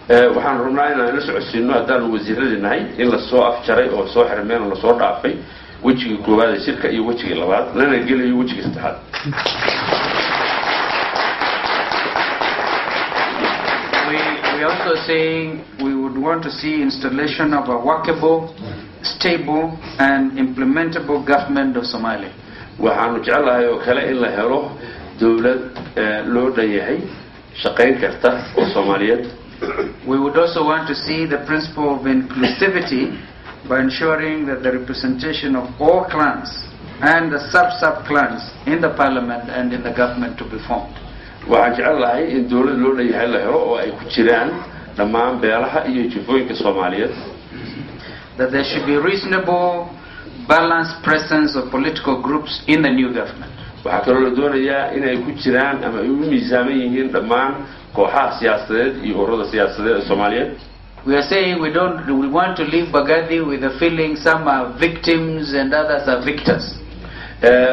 waxaan rabnaa inaan la socodsiino haddaan wasiiradeenahay in la soo afjaray oo soo xirmeen oo la soo dhaafay wejiga koowaad ee shirka iyo wejiga labaad lana gelayo wejiga saddexaad. We are also saying we would want to see installation of a workable, stable and implementable government of Somalia. waxaanu jecelahay oo kale in la helo dawlad loo dhayahay shaqayn karta oo Soomaaliyeed. We would also want to see the principle of inclusivity by ensuring that the representation of all clans and the sub-clans in the parliament and in the government to be formed. waxaan jecelahay in dawlad loo dhayahay la helo oo ay ku jiraan dhammaan beelaha iyo jifooyinka Soomaaliyeed. That there should be reasonable, balanced presence of political groups in the new government. waxaa kaloo la doonayaa inay ku jiraan ama ay u miisaaman yihiin dhammaan kooxaha siyaasadeed iyo ururada siyaasadeed ee Soomaaliyeed. We are saying we want to leave Baghdadi with the feeling some are victims and others are victors.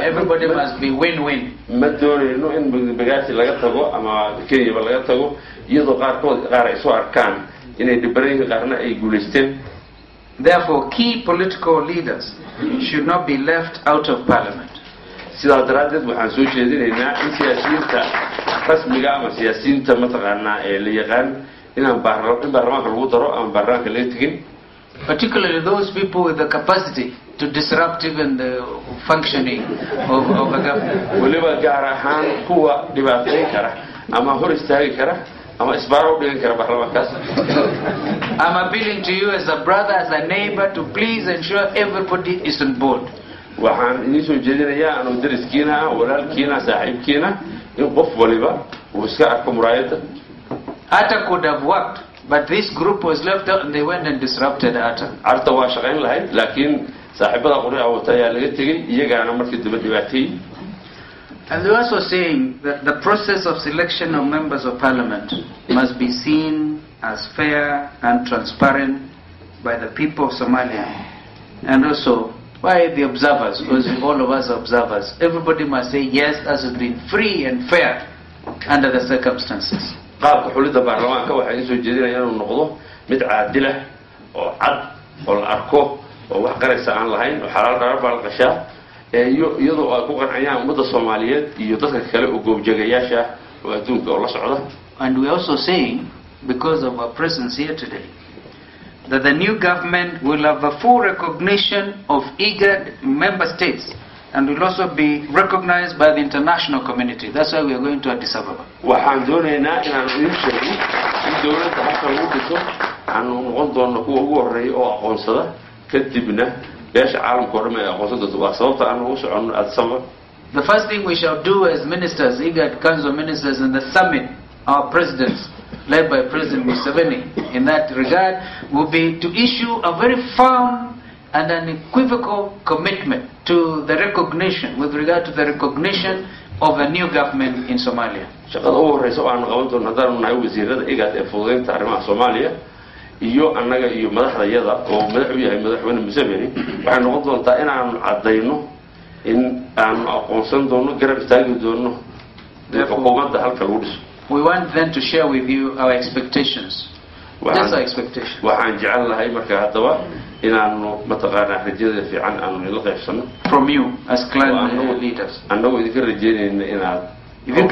Everybody must be win-win. ma doonayno in Baghdadi laga tago ama Kenya laga tago iyadoo qaar ay soo arkaan inay dhibaatooyin qaarna ay guuleysteen. Therefore, key political leaders should not be left out of parliament. sidaa daraadeed waxaan soo jeedinaynaa in siyaasiyiinta rasmiga ama siyaasiyiinta mataqaana ee la yaqaan inaan baarlamaanka lagu daro ama baarlamaanka laga tegin. particularly those people with the capacity to disrupt even the functioning of a government. waliba gaar ahaan kuwa dhibaateyn kara ama hor istaagi kara ama isbaaro u dhigan kara baarlamaankaas. I'm appealing to you as a brother, as a neighbor, to please ensure everybody is on board. waxaan idin soo jeedinayaa anuu dariskiina walaalkiina saaxiibkiina in qof waliba uu iska arko muraayada. Atta could have worked, but this group was left out and they went and disrupted Atta. Arta waa shaqayn lahayd laakiin saaxiibada qoriga wata ayaa laga tegay iyagaana markii dib dhibaatay. And they're also saying that the process of selection of members of parliament must be seen as fair and transparent by the people of Somalia and also by the observers, because all of us are observers. Everybody must say yes, as has been free and fair under the circumstances. qaabka xulida baarlamaanka waxa ay soo jeedinayaan inuu noqdo mid caadil ah oo cad oo la arko oo wax qaraysa aan lahayn oo xalaal qarar baa la qashaa iyadoo ay ku qancayaan ummadda Soomaaliyeed iyo dadka kale oo goobjagayaasha oo adduunka oo la socda. And we also saying, because of our presence here today, that the new government will have a full recognition of IGAD member states and will also be recognized by the international community. That's why we are going to Addis Ababa. waxaan doonaynaa inaan idin sheego in dawladda halka lagu dhiso aanu noqon doono kuwa ugu horeeya oo aqoonsada kadibna beesha caalamka oo dhan ay aqoonsan doonto. waa sababta aan ugu socono Addis Ababa. The first thing we shall do as ministers, IGAD Council ministers in the summit, our presidents, led by President Museveni, in that regard, will be to issue a very firm and unequivocal commitment to the recognition, with regard to the recognition of a new government in Somalia. shaqada ugu horeysa oo aan qaban doono haddaan nahay wasiirada IGAD ee fududeynta arrimaha Soomaaliya iyo annaga iyo madaxdayada oo madax u yahay madaxweyne Museveni waxay noqon doontaa in aan cadeyno in aan aqoonsan doono garab istaagi doono xukuumadda halka lagu dhiso. We want then to share with you our expectations. That's our expectation. waxaan jecel lahay marka haddaba inaanu mataqaanaa rajada fiican aanu la qaybsano from you as clan leaders. annagu idinka rajeynayna inaad if you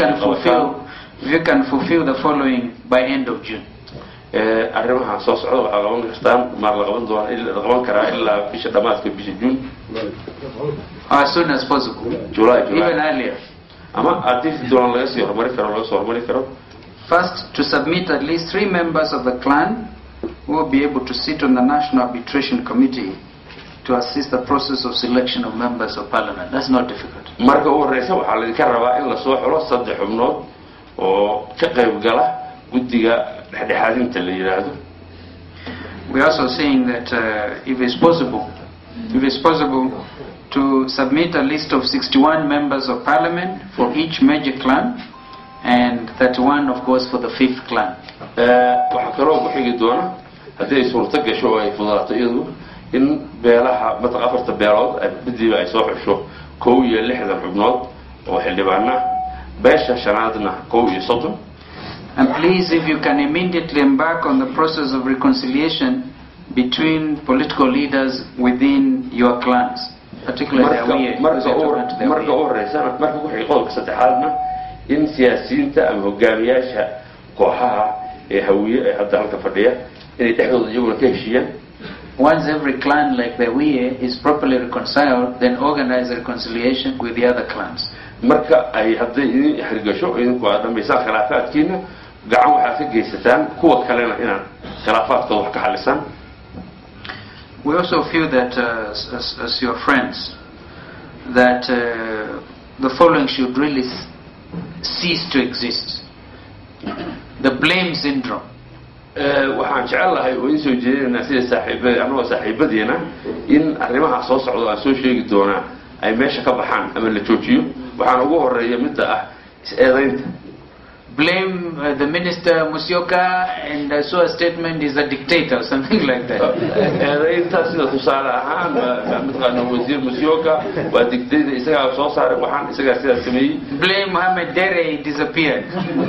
can fulfill the following by end of June. arrimaha soo socda waxaa qaban kartaan maar la qaban karaa ilaa bisha dhamaadka bisha June. As soon as possible. July. Even earlier. ama haddii doon laga sii horumari karo. First, to submit at least 3 members of the clan who will be able to sit on the National Arbitration Committee to assist the process of selection of members of parliament. That's not difficult. marka ugu horeysa waxaa la idinka rabaa in la soo xulo 3 xubnood oo ka qayb gala guddiga dhexdhexaadinta la yiraahdo. We are also saying that if it's possible to submit a list of 61 members of parliament for each major clan and 31 of course for the 5th clan. waxa kaloo ku xigi doona haddii ay suurto gasho oo ay fududaato iyadu in beelaha afarta beelood badiba ay soo xusho 61 xubnood oo xildhibaana beesha shanaadna 30. And please, if you can immediately embark on the process of reconciliation between political leaders within your clans, particularly marka ugu horeysana marka ku xigi qodobka saddexaadna in siyaasiyiinta ama hogaamiyaasha kooxaha ee hawiye ee hadda halka fadhiya inay dhexdooda iyaguna ka heshiiyaan. Once every clan like the Hawiye is properly reconciled, then organize a reconciliation with the other clans. marka ay hadday idin xirigasho idinku aad dhamaysaan khilaafaadkiina gacan waxaad ka geysataan kuwa kalena inaad khilaafaadkooda wax ka xalisaan. We also feel that as your friends that the following should really cease to exist. The blame syndrome. waxaan jecel lahay oo in soo jeedinaa sida saaxiibadiina in arrimaha soo socdo aan soo sheegi doonaa ay meesha ka baxaan ama la joojiyo. waxaan ugu horeeya midda ah is-eedaynta. Blame the minister Musyoka and so a statement is a dictator or something like that. eedaynta sida tusaale ahaan midqaana wasiir Musyoka waa dictator isaga soo saaray waxaan isaga sida sameeyay. Blame Mohammed Dere siappeared.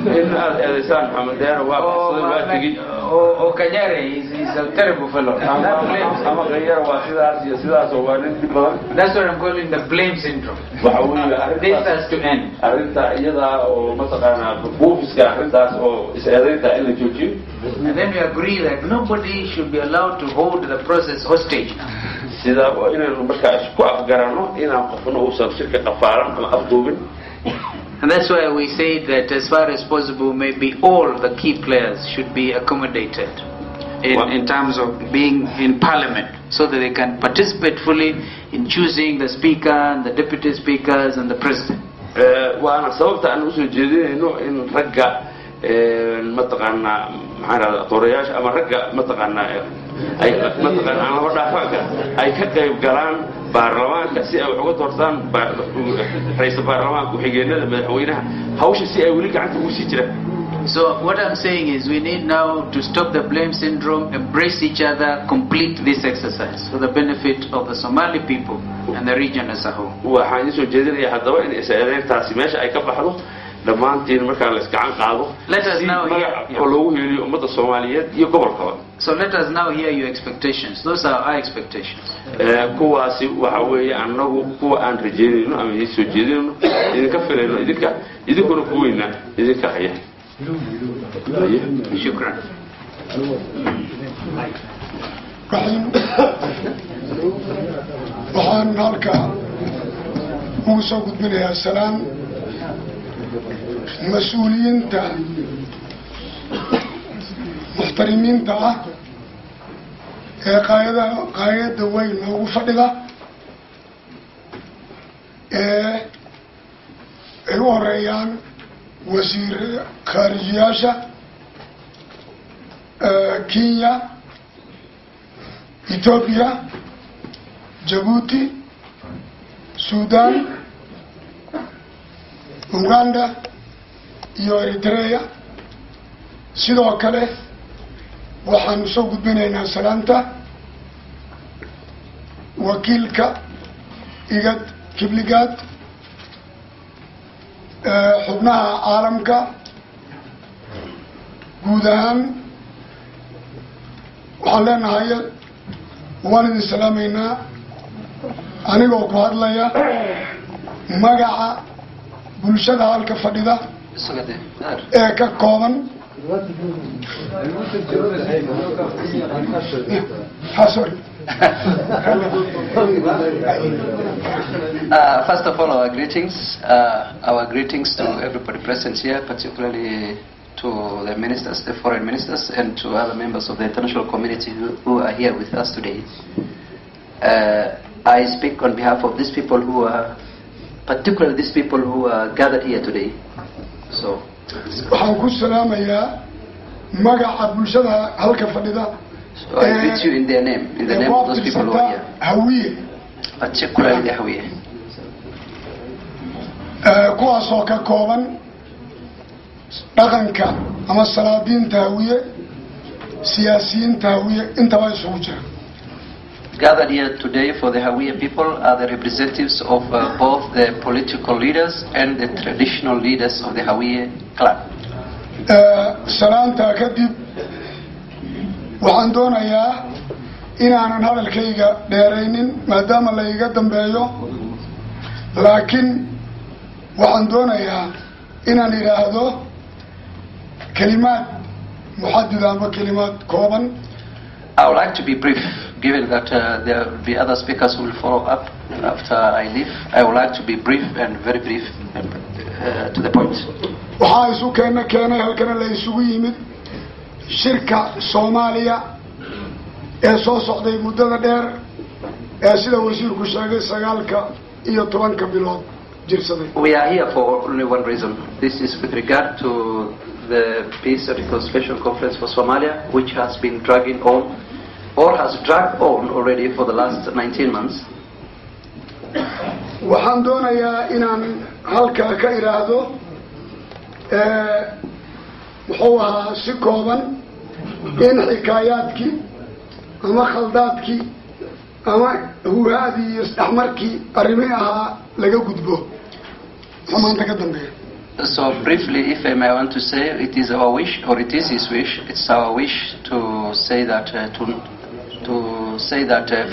in eedaysaan Mohammed Dere waa tigi or Kanyare is a terrible fellow. ama Kanyare waa sidaas oo waa nin dib badan. That's what I'm calling the blame syndrome. waxa weeye this has to end. arrinta iyada oo mataqaanaa buufiska arrintaas oo is-eedaynta in la joojiyo. And then we agree that nobody should be allowed to hold the process hostage. sida inaynu markaas ku afgarano inaan qofna uusan shirka qafaalan ama afduubin. And that's why we say that as far as possible, maybe all the key players should be accommodated in terms of being in parliament, so that they can participate fully in choosing the speaker and the deputy speakers and the president. waana sababta aan usoo jeedinayno in ragga mataqaanaa maxaa toorayaasha ama ragga mataqaanaa ay mataqaanaa ama dhaafaanka ay ka qayb galaan baarlamaanka si ay uga doortaan ra'iisul baarlamaanka ku-xigeenada madaxweynaha hawsha si ay weli gacanta ugu sii jiraan. So what I'm saying is we need now to stop the blame syndrome, embrace each other, complete this exercise for the benefit of the Somali people and the region as a whole. waxaan isoo jeedinayaa haddaba in is-eedayntaasi meesha ay ka baxdo dhammaantiin markaa la iskacan qaado oo loogu heliyo ummadda Soomaaliyeed iyo gobolkaba. So let us now hear your expectations. Those are our expectations. kuwaasi waxa weeye annagu kuwa aan rajeynayno ama isoo jeedinayno idinka filayno idinkuna kuweyna idinka haya. Shukran. waxaan halkaa ugu soo gudbinayaa salaam mas-uuliyiinta muxtarimiinta ah ee qaayada weyn noogu fadhida ee ay u horeeyaan wasiir khaarijiyaasha Kenya, Ethiopia, Djibouti, Sudan, Uganda iyo Eritrea. sidoo kale waxaan soo gudbinaynaa salaanta wakiilka igad kibligaad xubnaha caalamka guud ahaan waxaan leenahay waan idin salaamaynaa anigoo ku hadlaya magaca bulshada halka fadhida ee ka kooban First of all, our greetings to everybody present here, particularly to the ministers, the foreign ministers, and to other members of the international community who are here with us today. I speak on behalf of these people who are, particularly these people who are gathered here today. So, waxaan ku salaamayaa magaca bulshada halka fadhida. So I greet you in their name, in the name of those people who are here. Hawiye. Particularly the Hawiye. kuwaasoo ka kooban dhaqanka ama salaadiinta Hawiye, siyaasiyiinta Hawiye, intaba isugu jira. Gathered here today for the Hawiye people are the representatives of both the political leaders and the traditional leaders of the Hawiye clan. salaanta kadib waxaan doonayaa inaanan hadalkayga dheeraynin maadaama la iga dambeeyo, laakiin waxaan doonayaa inaan idhaahdo kalimaad muxadida ama kalimaad kooban. I would like to be brief, given that there will be other speakers who will follow up after I leave. I would like to be brief and very brief and, to the point. waxaa isu keenay halkana la isugu yimid shirka Soomaaliya ee soo socday muddada dheer ee sida wasiirku sheegay 9 bilood jirsaday. We are here for only one reason. This is with regard to the Peace and Reconciliation Conference for Somalia, which has been dragging on or has dragged on already for the last 19 months. waxaan doonayaa inaan halka ka iraahdo wuxuu ahaa si kooban in xikaayaadkii ama khaldaadkii ama huhaadii iyo isdhexmarkii arrimihi ahaa laga gudbo maanta ka dambeeya. So briefly, if I may want to say, it is our wish, or it is his wish, it's our wish to say that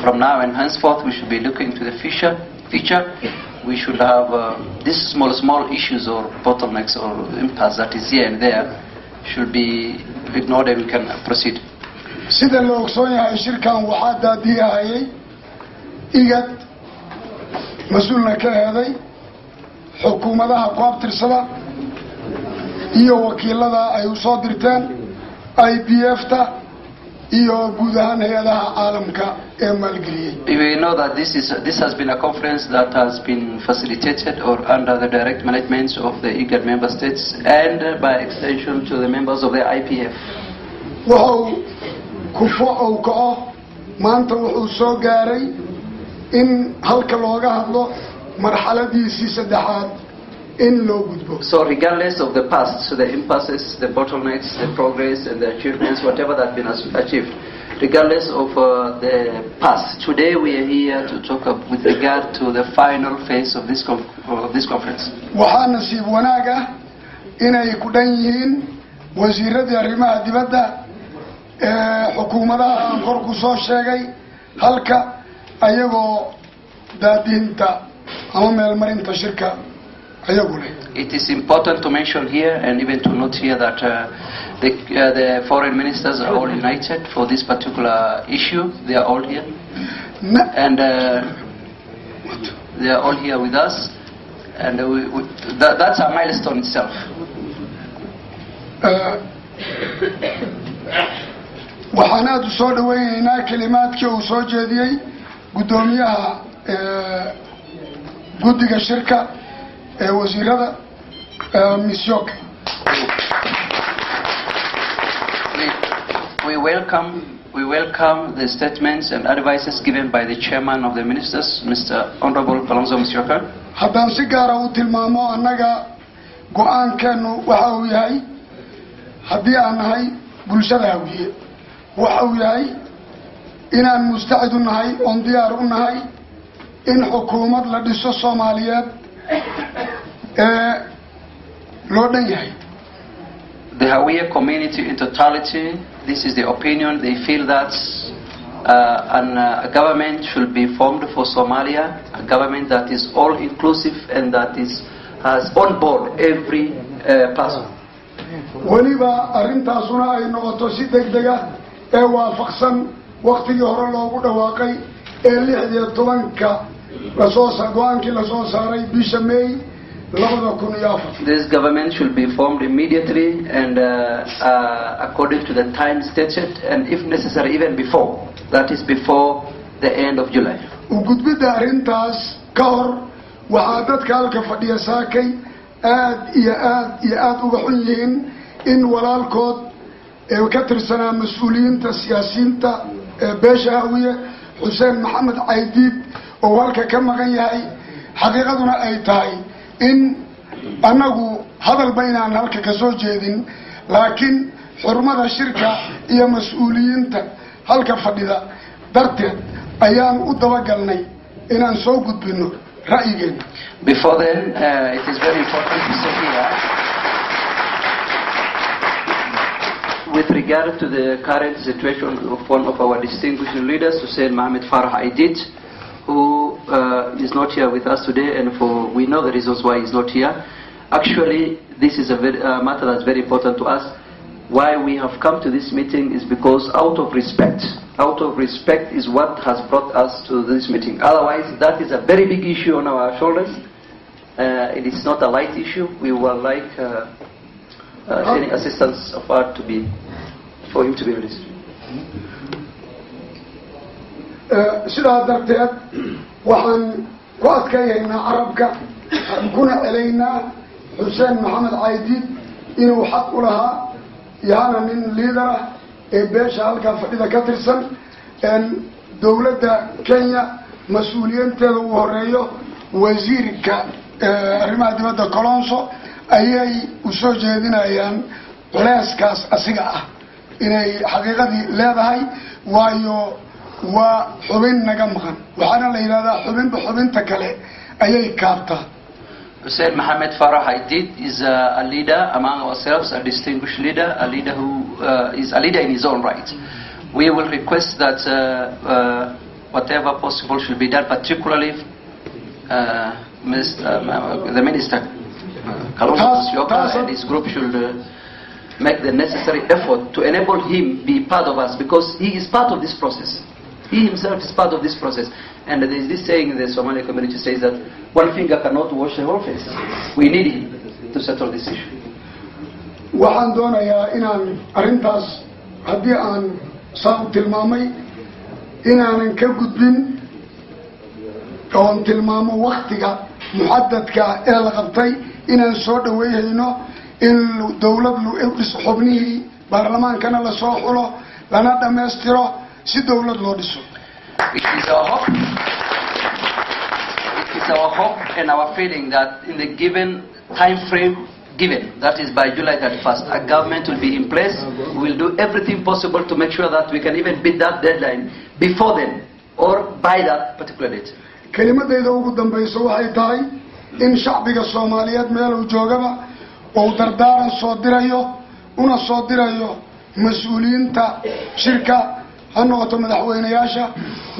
from now and henceforth we should be looking to the future we should have these small issues or bottlenecks or impasse that is here and there should be ignored and we can proceed. sida loo ogsoon yahay shirkan waxaa daadiyahayay igad mas-uulna ka eeday xukuumadaha ku abtirsada iyo wakiilada ay u soo dirteen IPF-ta iyo guud ahaan hay-adaha caalamka ee maalgeliyay. We know that this has been a conference that has been facilitated or under the direct management of the IGAD member states and by extension to the members of the IPF. wuxuu kufo oo kaco maanta wuxuu soo gaaray in halka looga hadlo marxaladiisii saddexaad in loo gudbo. So regardless of the past, so the impasses, the bottlenecks, the progress and the achievements, whatever that been achieved, regardless of the past, today we are here to talk with regard to the final phase of this conference. waxaa nasiib wanaag ah inay ku dhan yihiin wasiiradii arrimaha dibadda xukuumadaha aan kor ku soo sheegay halka ayagoo daadinta ama meelmarinta shirka ayagu leh. It is important to mention here and even to note here that the foreign ministers are all united for this particular issue. They are all here. And they are all here with us. And that's a milestone itself. waxaan aad u soo dhaweynaynaa kalimaadkii uu soo jeediyey guddoomiyaha guddiga shirka ee wasiirada misyoka. We welcome the statements and advices given by the chairman of the ministers, Mr. Honorable Kalonzo Musyoka. haddaan si gaara u tilmaamo annaga go-aankeenu waxa uu yahay haddii aan nahay bulshada hawiye waxa uu yahay inaan mustacid u nahay oon diyaar u nahay in xukuumad la dhiso Soomaaliyeed loo dhan yahay. The Hawiye community in totality, this is the opinion. They feel that a government should be formed for Somalia, a government that is all inclusive and that has on board every person. weliba arrintaasuna ay noqoto si degdeg ah ee waafaqsan waqtigii hore loogu dhawaaqay ee 16ka go-aankii la soo saaray bisha May 2004. This government should be formed immediately and according to the time stated and if necessary even before, that is before the end of July. gudbida arrintaas ka hor waxaa dadka halka fadhiya saakay aad iyo aad uga xun yihiin in walaalkood ee ka tirsanaa mas'uuliyiinta siyaasiyiinta beesha Hawiye Xuseen Maxamed Caydiid oo halka ka maqan yahay xaqiiqaduna ay tahay in anagu hadalba inaan halka ka soo jeedin laakiin xurmada shirka iyo mas'uuliyiinta halka fadhida darteed ayaan u dabagalnay inaan soo gudbino ra'yigeena. Before then, it is very important to say here, with regard to the current situation of one of our distinguished leaders, Hussein Mohamed Farah Aidid, who is not here with us today, and we know the reasons why he's not here. Actually, this is a matter that's very important to us. Why we have come to this meeting is because out of respect is what has brought us to this meeting. Otherwise, that is a very big issue on our shoulders. It is not a light issue. We would like any assistance of art for him to be released. sidaa darteed waxaan ku adkayaynaa carabka kuna celaynaa Xuseen Maxamed Caydiid inuu xaq u lahaa yaana nin liidar ah ee beesha halka fadhida ka tirsan dowladda Kenya mas'uuliyiinteeda uu horeeyo wasiirka arrimaha dibadda Kalonzo ayay u soo jeedinayaan culeyskaas asiga ah inay xaqiiqadii leedahay waayo waa xubin naga maqan waxaana la yiraahdaa xubinta kale ayay kaabtaa. Hussein Mohamed Farah Aidid is a leader among ourselves, a distinguished leader, a leader who is a leader in his own right. We will request that whatever possible should be done, particularly the Minister Kalonzo Musyoka and his group should make the necessary effort to enable him be part of us, because he is part of this process. He himself is part of this process. And there is this saying in the Somali community says that one finger cannot wash the whole face. We need him to settle this issue. waxaan doonayaa inaan arintaas haddii aan saa u tilmaamay inaanan ka gudbin oon tilmaamo waqtiga muxadadka ee la qabtay inaan soo dhaweeyayno in dawladdu xubnihii baarlamaankana la soo xulo lana dhameystiro si dawlad loo dhiso. It is our hope and our feeling that in the given time frame given, that is by July 31st, a government will be in place. We will do everything possible to make sure that we can even beat that deadline before then or by that particular date. kelimadayda ugu dambayso waxay tahay in shacbiga Soomaaliyeed meel uu joogaba oo dardaaran soo dirayo una soo dirayo mas'uuliyiinta shirka ha noqoto madaxweynayaasha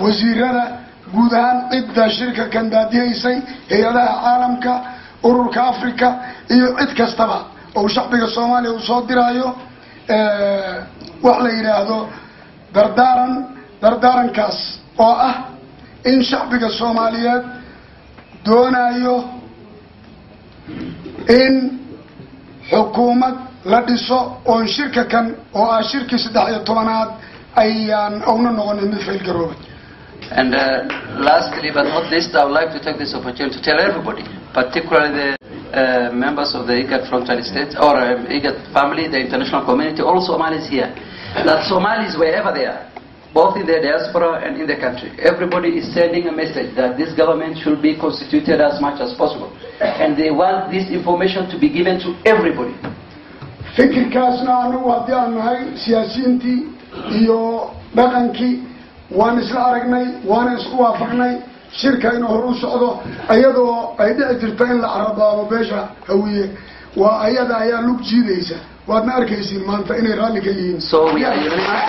wasiirada guud ahaan cidda shirka kan daadiyeysay hay'adaha caalamka ururka Afrika iyo cid kastaba oo shacbiga Soomaaliya uu soo dirayo wax la yiraahdo dardaarankaas oo ah in shacbiga Soomaaliyeed doonayo in xukuumad la dhiso oo shirka kan oo ah shirkii 13aad ayaan awna noqonin mid fail garoobay. And lastly but not least, I would like to take this opportunity to tell everybody, particularly the members of the IGAD frontline states or IGAD family, the international community, all Somalis here, that Somalis wherever they are, both in the diaspora and in the country, everybody is sending a message that this government should be constituted as much as possible, and they want this information to be given to everybody. fikirkaasna anagu haddii aan nahay siyaasiyiintii iyo dhaqankii waan isla aragnay waan isku waafaqnay shirka inuu hor u socdo ayadoo ay dhici jirto in la carabaabo beesha hawiye waa ayada ayaa lug jiidaysa waadna arkaysiin maanta inay raalli ka yihiin. So we are unanimous.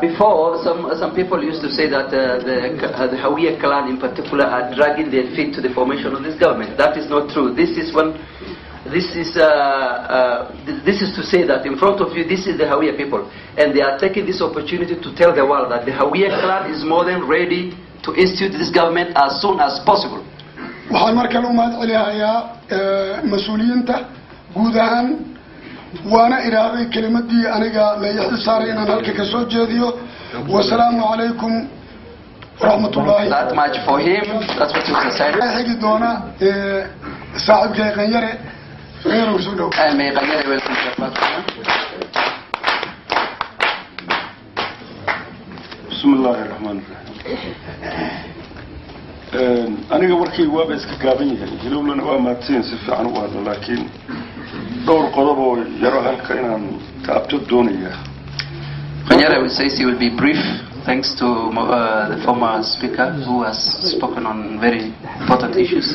Before, some people used to say that the Hawiye clan in particular are dragging their feet to the formation of this government. That is not true. This is to say that in front of you, this is the Hawiye people, and they are taking this opportunity to tell the world that the Hawiye clan is more than ready to institute this government as soon as possible. waxaan markale u mahad celinayaa mas'uuliyiinta guud ahaan waana iraaday kelimadii aniga la yaxil saaray inaan halka ka soo jeediyo wasalaamu calaykum rahmatullahi. That much for him. That's what he was saying. xigi doona saaxiibkay Qanyare reeru soo dhow. May Qanyare welcome to the platform. Bismillahir Rahmanir Rahim. aniga warkii waaba iska gaaban yahay hilowlana waa maadsiin si fiican u hadlo laakiin dhowr qodob oo yaro halka inaan taabto doonaya. Kanyare says he will be brief thanks to the former speaker who has spoken on very important issues.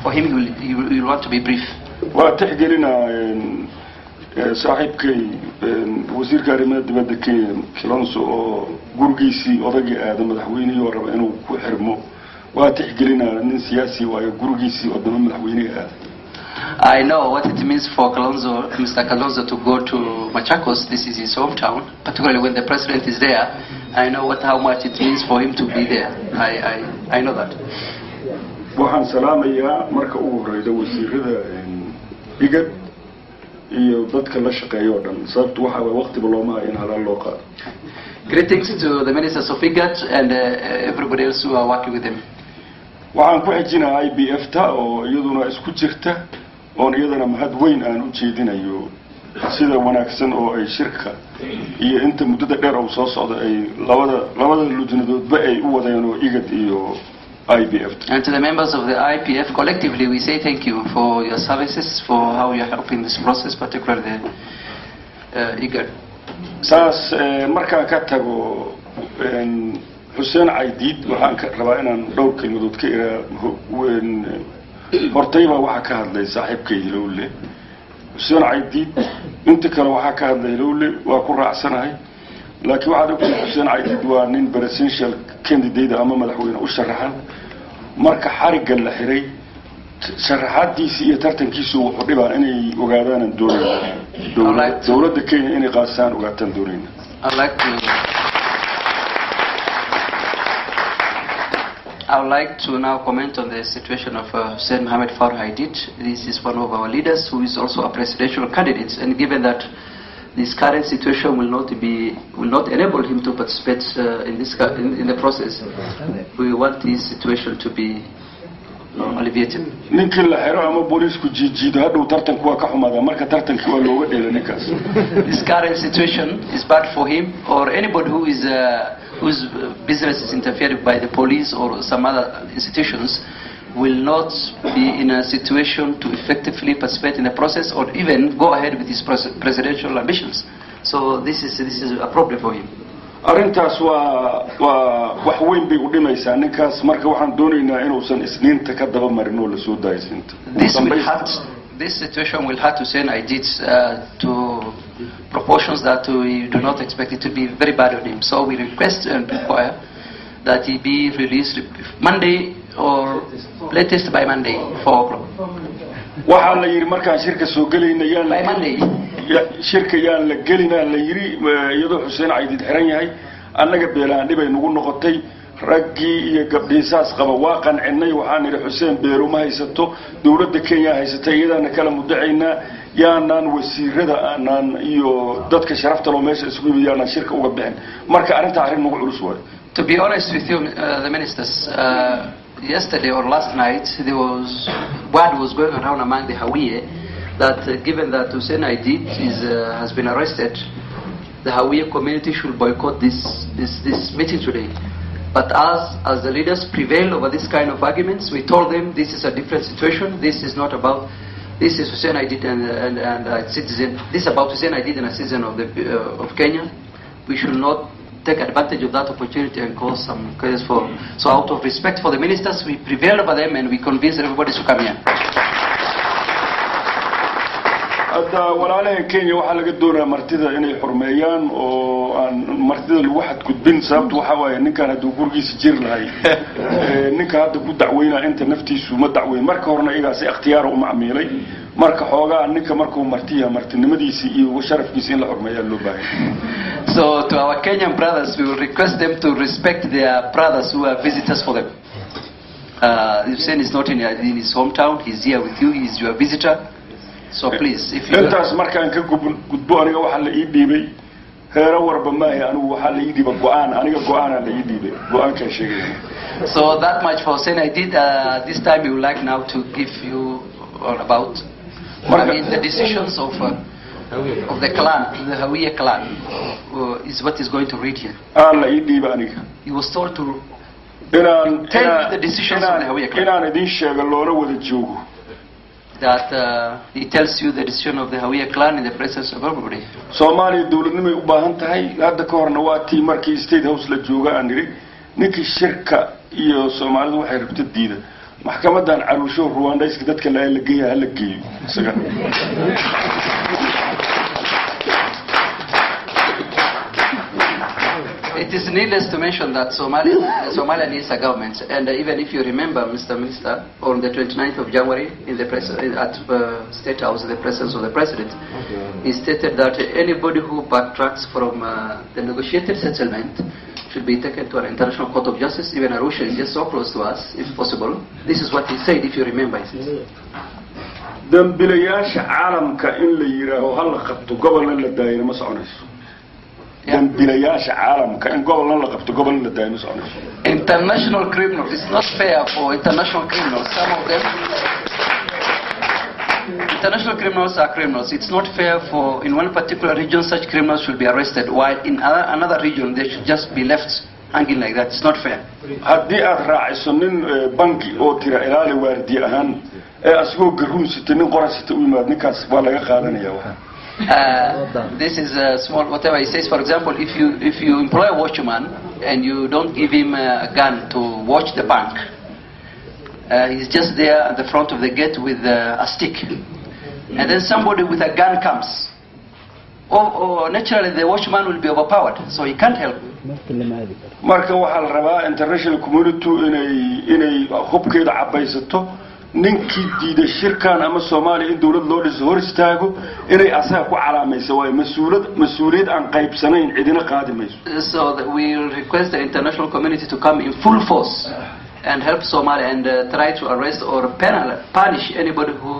For him he will want to be brief. waa tixgelinaa saaxiibkay wasiirka arrimaha dibadda Kenya Kalonzo oo gurigiisii odagii aada madaxweynihii oo raba inuu ku xirmo waa tixgelinaa nin siyaasi waayo gurigiisii odama madaxweynihi aada. I know what it means for Mr. Kalonzo to go to Machakos. This is his hometown, particularly when the president is there. I know how much it means for him to be there. I know that. waxaan salaamayaa marka ugu horeyda wasiirada IGAD iyo dadka la shaqeeyo oo dhan sababtu waxa way waqtiba looma in halal loo qaado. Greetings to the ministers of IGAD and everybody else who are working with them. waxaan ku xijinaa IBF ta oo iyaduna isku jirta oo iyadana mahad weyn aan u jeedinayo sida wanaagsan oo ay shirka iyo inta muddada dheer oo soo socda ay labada lujnadoodba ay u wadayaan oo IGAD iyo IBF. And to the members of the IPF collectively we say thank you for your services, for how you are helping this process, particularly the IGAD. saas markaan ka tago Hussein Aidid waxaan ka rabaa inaan dhowr kelmadood ka hortayba waxa ka hadlay saaxiibkay Hilowle Xuseen Caydiid inta kale waxa ka hadlay Hilowle waa ku raacsanahay laakiin waxa uu Xuseen Caydiid waa nin presidential candidate ama madaxweyne u sharaxan marka xariga la xiray sharaxaadiisa iyo tartankiisu wuxuu dhibaa inay ogaadaan dowladda Kenya inay qaasaan ogaataan doonayna I would like to now comment on the situation of Hussein Mohamed Farah Aidid. This is one of our leaders who is also a presidential candidate, and given that this current situation will not enable him to participate in the process, we want this situation to be alleviated. This current situation is bad for him or anybody who is whose business is interfered by the police or some other institutions will not be in a situation to effectively participate in the process or even go ahead with his presidential ambitions. So this is a problem for him. arintaas waa wax weyn bay u dhimaysaa ninkaas marka waxaan doonaynaa inuusan isniinta ka daba marin oo la soo daaysinta This situation will have to send Aidid to proportions that we do not expect it to be very bad on him. So we request and require that he be released Monday or latest by Monday, 4 o'clock. waxaa la yiri markaan shirka soo galeynayaan by Monday. shirka yaan la gelinaa la yiri iyadoo Xuseen Caydiid xiran yahay annaga beelaan dhibay nagu noqotay raggii iyo gabdhiisaas qaba waa qancinay waxaan niri Xuseen beero ma haysato dawladda Kenya haysata iyadana kala muddaceynaa yaanaan wasiirada aanaan iyo dadka sharafta loo meesha isugu yimidaan shirka uga bixin marka arinta arrin nagu culus way. To be honest with you, the ministers, yesterday or last night, word was going around among the Hawiye that given that Hussein Aidid has been arrested, the Hawiye community should boycott this meeting today. But as the leaders prevail over this kind of arguments, we told them this is a different situation. This is not about, this is Hussein Aidid and a citizen. This is about Hussein Aidid and a citizen of Kenya. We should not take advantage of that opportunity and cause some chaos for. So out of respect for the ministers, we prevailed over them and we convinced everybody to come here. hadda walaalaha Kenya waxa laga doonaa martida inay xurmeeyaan oo aan martida lagu xad gudbin sababtu waxa waaye ninkan haduu gurgiisa jir lahay ninka hadda ku dacweynaa inta naftiisu ma dacweyn marka horna iyaga si ikhtiyaar u macmiilay marka xoogaa ninka markuu martinimadiisa iyo sharafkiisa in la xurmeeyo loo baahan. So to our Kenyan brothers, we will request them to respect their brothers who are visitors for them. Hussein is not in his hometown, he's here with you, he's your visitor. So please, if you intaas markaan ka gudbo aniga waxa la ii dhiibay heero warba maahay anigu waxa la ii dhiibay go'aan aniga go'aana la ii dhiibay go'aanka sheegay. So that much for Hussein Aidid. This time we would like now to give you all about the decisions of the clan, the Hawiye clan, is what is going to read here. la ii dhiibay aniga. He was told to tell you the decisions of the Hawiye clan. inaan idin sheego loora wada joogo. That he tells you the decision of the Hawiye clan in the presence of everybody. Somali dawladnimay u baahan tahay hadda ka horna waa tii markii state house la jooga aan niri ninkii shirka iyo Soomaalidu waxay rabto diida maxkamadan caruusho Rwandaiska dadka la geeyo hala geeyo isaga. It is needless to mention that Somalia needs a government, and even if you remember, Mr. Minister, on the 29th of January in the at State House, in the presence of the President, he stated that anybody who backtracks from the negotiated settlement should be taken to an international court of justice. Even Arusha is just so close to us, if possible. This is what he said, if you remember. dambilayaasha caalamka in la yiraahdo hal qabto gobolna la daayay ma soconayso. dambilayaasha caalamka in gobolna la qabto gobolna la daayay ma soconayso. International criminals, it's not fair for international criminals. Some of them, international criminals are criminals. It's not fair for in one particular region such criminals should be arrested, while in another region they should just be left hanging like that. It's not fair. haddii aad raaciso nin banki oo tira ilaali waardi ahaan asagoo garuunsita nin qorasita u yimaad ninkaas waa laga qaadanaya waxa. This is a small whatever he says. For example, if you employ a watchman and you don't give him a gun to watch the bank, He's just there at the front of the gate with a stick. And then somebody with a gun comes. Or naturally the watchman will be overpowered, so he can't help. marka waxa la rabaa international community inay hubkeeda cabaysato ninkii diiday shirkan ama Soomaaliya in dawlad loo dhiso hor istaago inay asaga ku calaamayso way mas'uuliyad aan qaybsanayn cidina qaadimayso. So that we will request the international community to come in full force and help Somalia and try to arrest or punish anybody who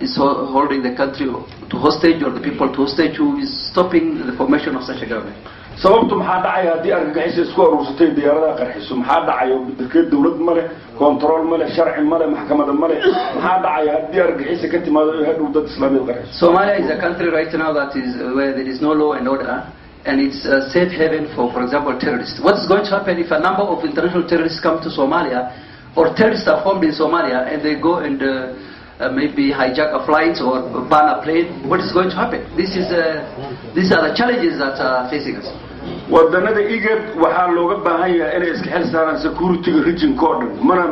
is holding the country to hostage or the people to hostage who is stopping the formation of such a government. sababtu maxaa dhacay hadii argagixis isku aruursatay diyaaradaha qarxiso maxaa dhacay dadka dawlad ma leh control ma leh sharci ma leh maxkamada ma leh maxaa dhacay hadii argagixis ka timaado ee hadhow dad islaamiyad qarxiso. Somalia is a country right now that is where there is no law and order, and it's a safe haven for example terrorists. What is going to happen if a number of international terrorists come to Somalia, or terrorists are formed in Somalia and they go and maybe hijack a flight or ban a plane? What is going to happen? These are the challenges that are facing us. wadanada IGAD waxa looga baahan yahay inay iska xil saaraan security region code mana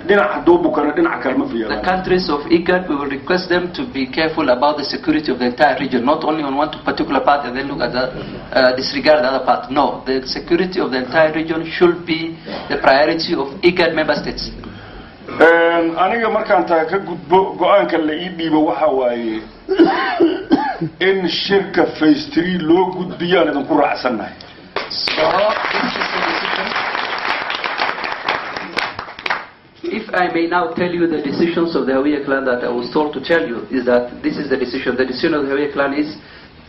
dhinaca duubukana dhinaca kale ma fiican. The countries of IGAD, we will request them to be careful about the security of the entire region, not only on one particular part and then look at the disregard the other part. No, the security of the entire region should be the priority of IGAD member states. aniga markaan taa ka gudbo go'aanka la ii dhiibo waxa waaye in shirka phase 3 loo gudbiyaan idan ku raacsanahay. If I may now tell you the decisions of the Hawiye clan that I was told to tell you, is that this is the decision. The decision of the Hawiye clan is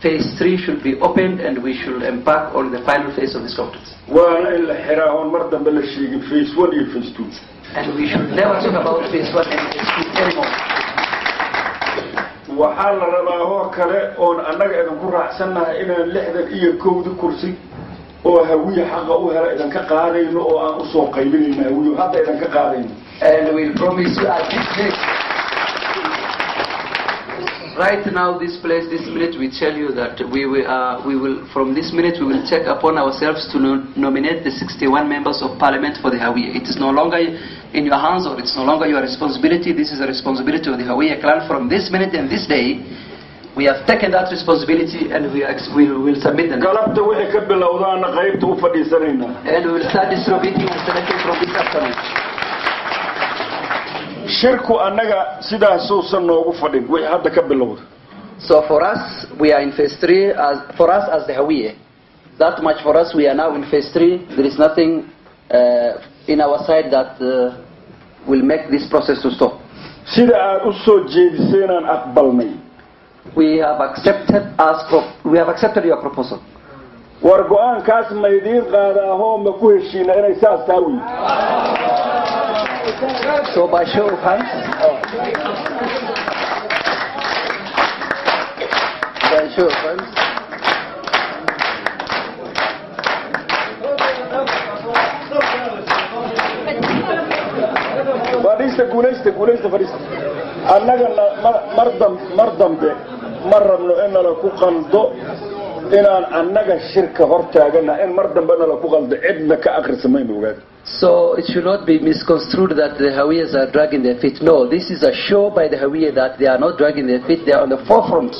phase 3 should be opened and we should embark on the final phase of this conflict. waana in la xiraahoon mar dambe la sheegin phase 1 iyo phase 2. And we should never talk about phase 1 and phase 2 anymore. waxaa la rabaa oo kale oon annaga idan ku raacsanahay inaan 61 kursi oo Hawiye xaq u hela idan ka qaadayno oo aan u soo qaybinayno Hawiye hadda idan ka qaadayno. And we promise you at this place, right now, this minute, we tell you that we will, from this minute, we will take upon ourselves to nominate the 61 members of parliament for the Hawiye. It is no longer in your hands, or it's no longer your responsibility. This is a responsibility of the Hawiye clan. From this minute and this day, we have taken that responsibility and we will submit them. galabta wixii ka bilowdaana qaybta u fadhiisanayna. And we will start distributing and selecting from this afternoon. shirku annaga sidaas oo san noogu fadhin wixii hadda ka bilowda. So for us, we are in phase 3. For us as the Hawiye, that much for us. We are now in phase 3. There is nothing in our side that will make this process to stop. sida aad u soo jeediseen aan aqbalnay. We have accepted your proposal. war go'aankaas ma idin qaadaaho ma ku heshiina inay saas taawin. So by show of hands, guulaysta fadhiista annaga mar dambe ma rabno in la ku qaldo inaan annaga shirka hortaagana in mar dambe la ku qaldo cidna ka akhrisamayno ogaad. So it should not be misconstrued that the Hawiyas are dragging their feet. No, this is a show by the Hawiye that they are not dragging their feet. They are on the forefront.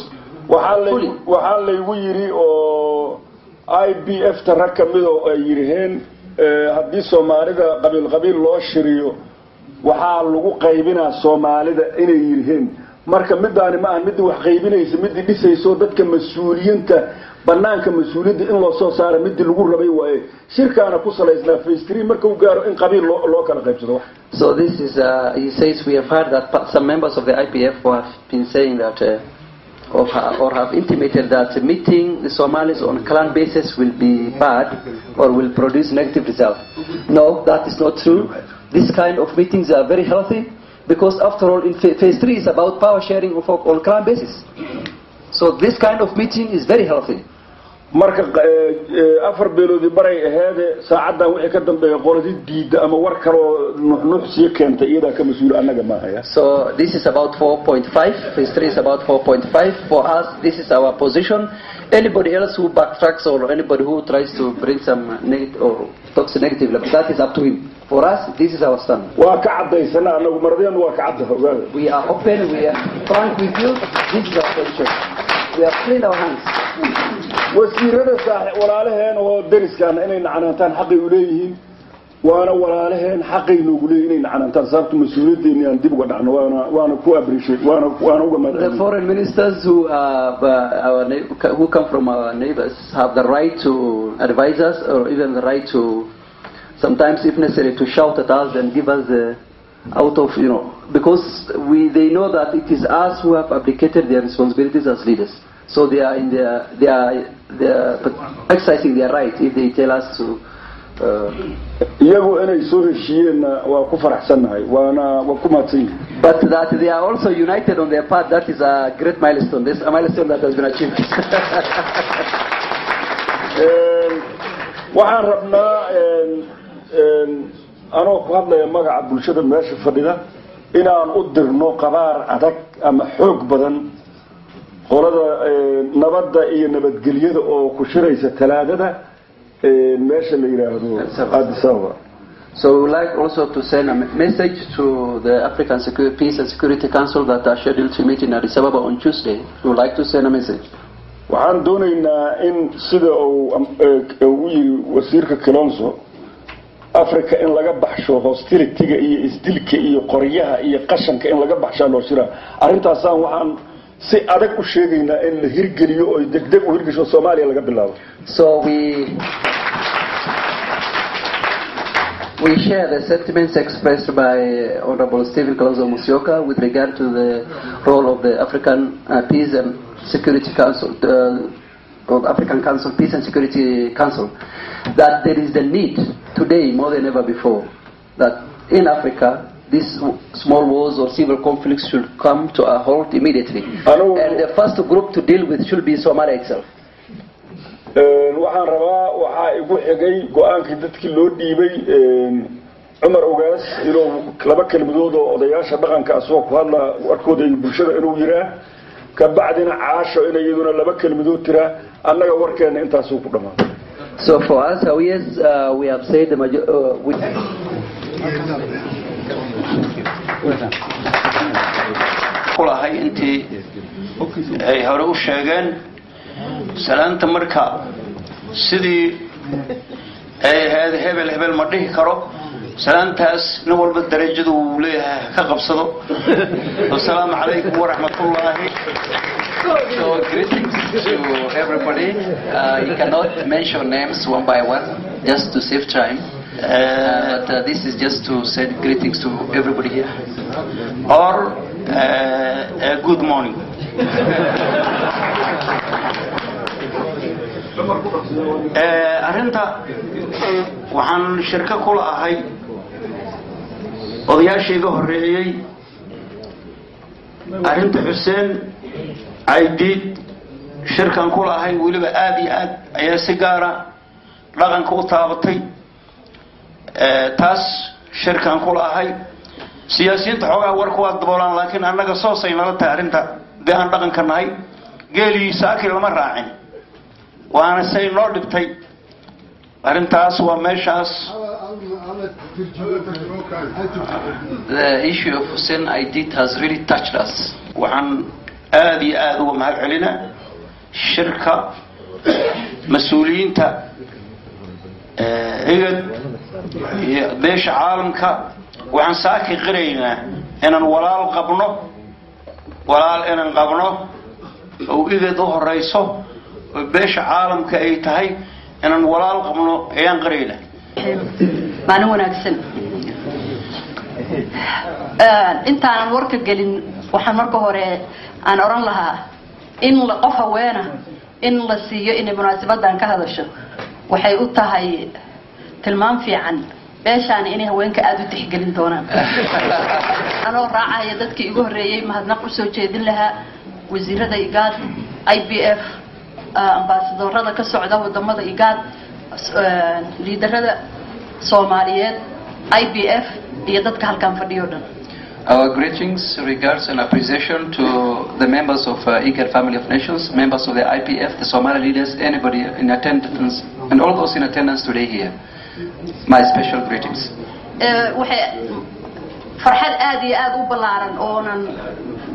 waxaa laygu yiri oo IBF tarakamido ay yireen haddii Soomaalida qabiil loo shiriyo waxaa lagu qaybinaa Soomaalida inay yireen marka midaani ma mid wax qaybinaysa mid dhisayso dadka mas'uuliyiinta banaanka mas'uuliyadda in loo soo saaro mid lagu rabay waaye shirkaana ku salaysnaa phase 3 marka uu gaaro in qabiil loo kala qaybsado. So this is he says we have heard that some members of the IPF have been saying that or have intimated that meeting the Somalis on clan basis will be bad or will produce negative results. No, that is not true. This kind of meetings are very healthy because after all in phase 3 is about power sharing on clan basis. So this kind of meeting is very healthy. marka afar beeloodi baray ahaade saacada wixii ka dambeeyay qoladii diida ama war kale nuxsiyo keentay iyada ka mas'uul annaga ma haya. So this is about 4.5. phase 3 is about 4.5. For us, this is our position. Anybody else who backtracks or anybody who tries to bring some negative or talks negatively, that is up to him. For us, this is our stand. We are open, we are frank with you. This is our position. We have cleaned our hands. wasiirada walaalaheen oo deriskan inay nacanantaan xaqi u leeyihiin waana walaalaheen xaqaynu ugu leeyihiin inay nacanantaan sababta mas'uuliyadeena aan dib uga dhacno waana ku appreciate waana uga mahadcelin. The foreign ministers who come from our neighbors have the right to advise us, or even the right to sometimes, if necessary, to shout at us and give us out of, because they know that it is us who have abdicated their responsibilities as leaders. So they are exercising their right if they tell us to. But that they are also united on their part, that is a great milestone. This is a milestone that has been achieved. waxaan rabnaa anoo ku hadlaya magaca bulshada meesha fadhida inaan u dirno qabaar adag ama xoog badan qolada nabadda iyo nabadgelyada oo ku shiraysa talaadada meesha la yiraahdo Addis Ababa. So we would like also to send a message to the African Peace and Security Council that are scheduled to meet in Addis Ababa on Tuesday. We would like to send a message. waxaan doonaynaa in sida uu yiri wasiirka Kalonzo Africa in laga baxsho hostility-ga iyo isdilka iyo qoryaha iyo qashanka in laga baxsho loo shira arintaas waxaan si adag u sheegaynaa in la hirgeliyo oo degdeg u hirgasho Soomaaliya laga bilaabo. So we share the sentiments expressed by Honorable Stephen Kalonzo Musyoka with regard to the role of the African Peace and Security Council, of African Council, Peace and Security Council, that there is the need today more than ever before that in Africa these small wars or civil conflicts should come to a halt immediately. And the first group to deal with should be Somalia itself. waxaan rabaa waxa igu xigay go'aankii dadkii loo dhiibay Umar Ogaas inuu laba kelmadood oo odayaasha dhaqanka asoo ku hadla warkooda iyo bulshada inuu yiraa ka bacdina caasho inay iyaduna laba kelmadood tira annaga warkeena intaas uu ku dhamaado. So for us, we have said the kulahay intii ay hore u sheegeen salaanta marka sidii ay hebel ma dhihi karo salaantaas nin walba darajadu uu leeyahay ka qabsado. Assalaamu alaykum wa rahmatullahi. So greetings to everybody. You cannot mention names one by one just to save time. But this is just to send greetings to everybody here. Or good morning. Arinta waxaan shirka kula ahay odayaashayga horeeyay arinta Xuseen Kheybdiid shirkan kula ahay waliba aad iyo aad ayaa si gaara dhaqanka u taabatay taas shirkan kula ahay siyaasiyiinta xogaa warku waa daboolaan laakiin annaga soo saynala tahay arinta aan dhaqanka nahay geelii saaki lama raacin waana say noo dhibtay arintaas waa meeshaas. The issue of Hussein Kheybdiid has really touched us. waxaan aad iyo aad uga mahadcelinaa shirka mas'uuliyiinta igad iyo beesha caalamka waxaan saaki qiraynaa inaan walaal qabno oo igad u horeyso oo beesha caalamka ay tahay inaan walaal qabno ayaan qiraynaa. maalin wanaagsan intaan warka gelin waxaan marka hore aan oran lahaa in qof haweena in la siiyo in munaasabadan ka hadasho waxay u tahay tilmaam fiican beeshaan inay haweenka aad u tixgelin doonaan. anoo raacaya dadkii ugu horeeyay mahadnaq u soo jeedin lahaa wasiirada IGAD, IPF, ambassadorada ka socda wadamada IGAD, liidarada Soomaaliyeed, IPF iyo dadka halkan fadhiyo dhan. Our greetings, regards and appreciation to the members of IGAD Family of Nations, members of the IPF, the Somali leaders, anybody in attendance, and all those in attendance today here. My special greetings. waxay farxad aad iyo aad u ballaaran oonan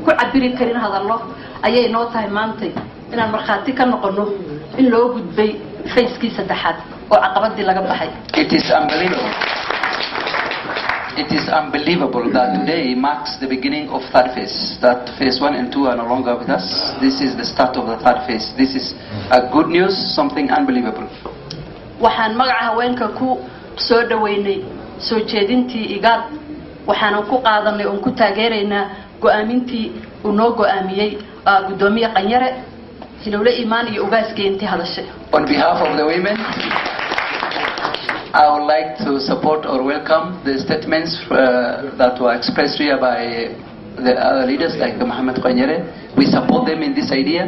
ku cabiri karin hadallo ayay noo tahay maantay inaan markhaati ka noqono in loo gudbay fayskii saddexaad oo caqabadii laga baxay. It is unbelievable. It is unbelievable that today marks the beginning of third phase. That phase 1 and 2 are no longer with us. This is the start of the third phase. This is a good news, something unbelievable. waxaan magaca haweenka ku soo dhaweynay soo jeedintii igaad waxaan ku qaadanay oo ku taageeraynaa go'aamintii uu noo go'aamiyay gudoomiye Qanyare hilowle iimaan iyo ugaaskii intii hadashay. On behalf of the women, I would like to support or welcome the statements that were expressed here by the other leaders like Mohammed Qanyare. We support them in this idea.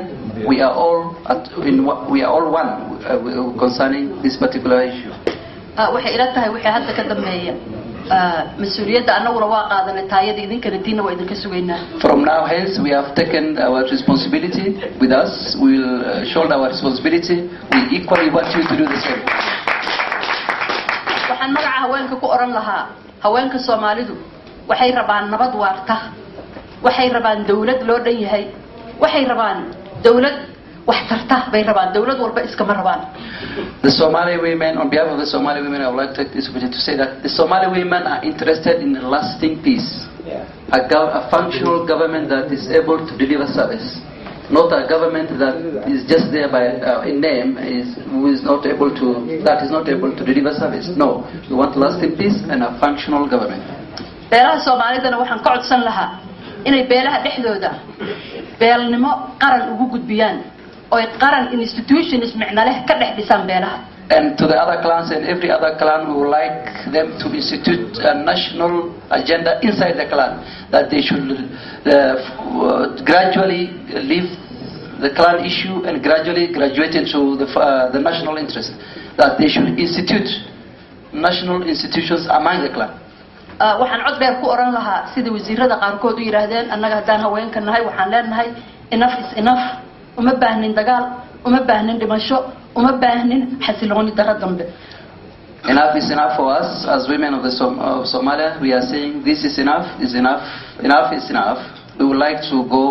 We are all one concerning this particular issue. waxay ila tahay wixii hadda ka dambeeya mas'uuliyadda annaguna waa qaadanay taayada idinkana diina waa idinka sugaynaa. From now hence we have taken our responsibility with us. We will shoulder our responsibility. We equally want you to do the same. waxaan magaca haweenka ku oran lahaa haweenka Soomaalidu waxay rabaan nabad waarta waxay rabaan dawlad loo dhan yahay waxay rabaan dawlad wax tarta bay rabaan dawlad walba iskama rabaan. The Somali women, on behalf of the Somali women, I would like to take this opportunity to say that the Somali women are interested in a lasting peace, a functional government that is able to deliver service, not a government that is just there by in name, that is not able to deliver service. No, we want lasting peace and a functional government. beelaha Soomaalidana waxaan ka codsan lahaa inay beelaha dhexdooda beelnimo qaran ugu gudbiyaan oo qaran institutions macna leh ka dhex dhisan beelaha. And to the other clans and every other clan, we would like them to institute a national agenda inside the clan, that they should gradually leave the clan issue and gradually graduate into the national interest, that they should institute national institutions among the clan. waxaan cod dheer ku oran lahaa sida wasiirada qaarkood u yiraahdeen annaga hadaan haweenka nahay waxaan leenahay enough is enough uma baahnin dagaal uma baahnin dhimasho uma baahnin xasilooni darro dambe. Enough is enough for us as women of Somalia. We are saying this is enough, is enough, enough is enough. We would like to go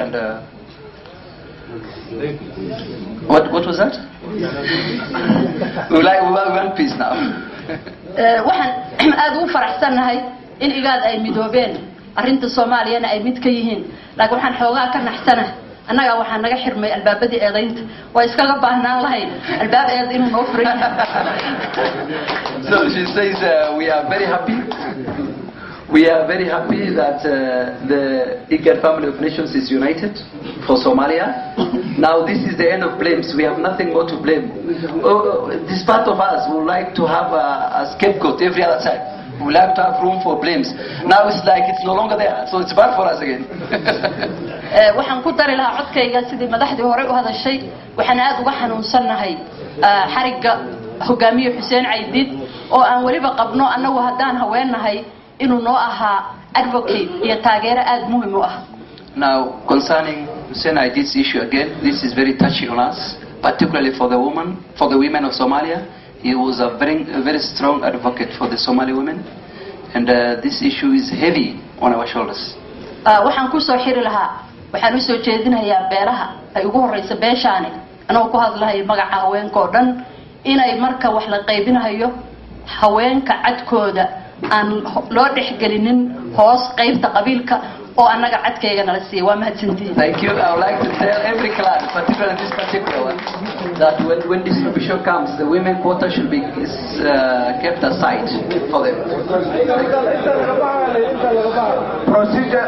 and what was that? we want peace now. waxaan aad u faraxsanahay in igaad ay midoobeen arinta Soomaaliyana ay mid ka yihiin laakiin waxaan xoogaa ka naxsanahay annaga waxaan naga xirmay albaabadii eedaynta way iskaga baahnaan lahayn albaab eed inuu noo furay. So she says we are very happy that the IGAD family of nations is united for Somalia. Now this is the end of blames. We have nothing more to blame. This part of us would like to have a scapegoat every other time. We would like to have room for blames. Now it's like it's no longer there, so it's bad for us again. waxaan ku dari lahaa codkayga sidii madaxdii hore u hadashay waxaan aad uga xanuunsanahay xariga hogaamiye Xuseen Caydiid oo aan waliba qabno annagu hadaan haweenahay inuu noo ahaa advocate iyo taageero aad muhiim u ah. Now concerning Hussein Caydiid's issue again, this is very touchy on us, particularly for the women of Somalia. He was a very strong advocate for the Somali women, and this issue is heavy on our shoulders. waxaan ku soo xiri lahaa waxaan u soo jeedinayaa beelaha ay ugu horeysa beeshaani anoo ku hadlahay magaca haweenka oo dhan inay marka wax la qaybinayo haweenka cadkooda aan loo dhexgelinin hoos qaybta qabiilka oo annaga cadkayga nala siiyay waa mahadsantihiin. Thank you. I would like to tell every class, particularly this particular one, that when distribution comes, the women quota should be kept aside for them. Procedure.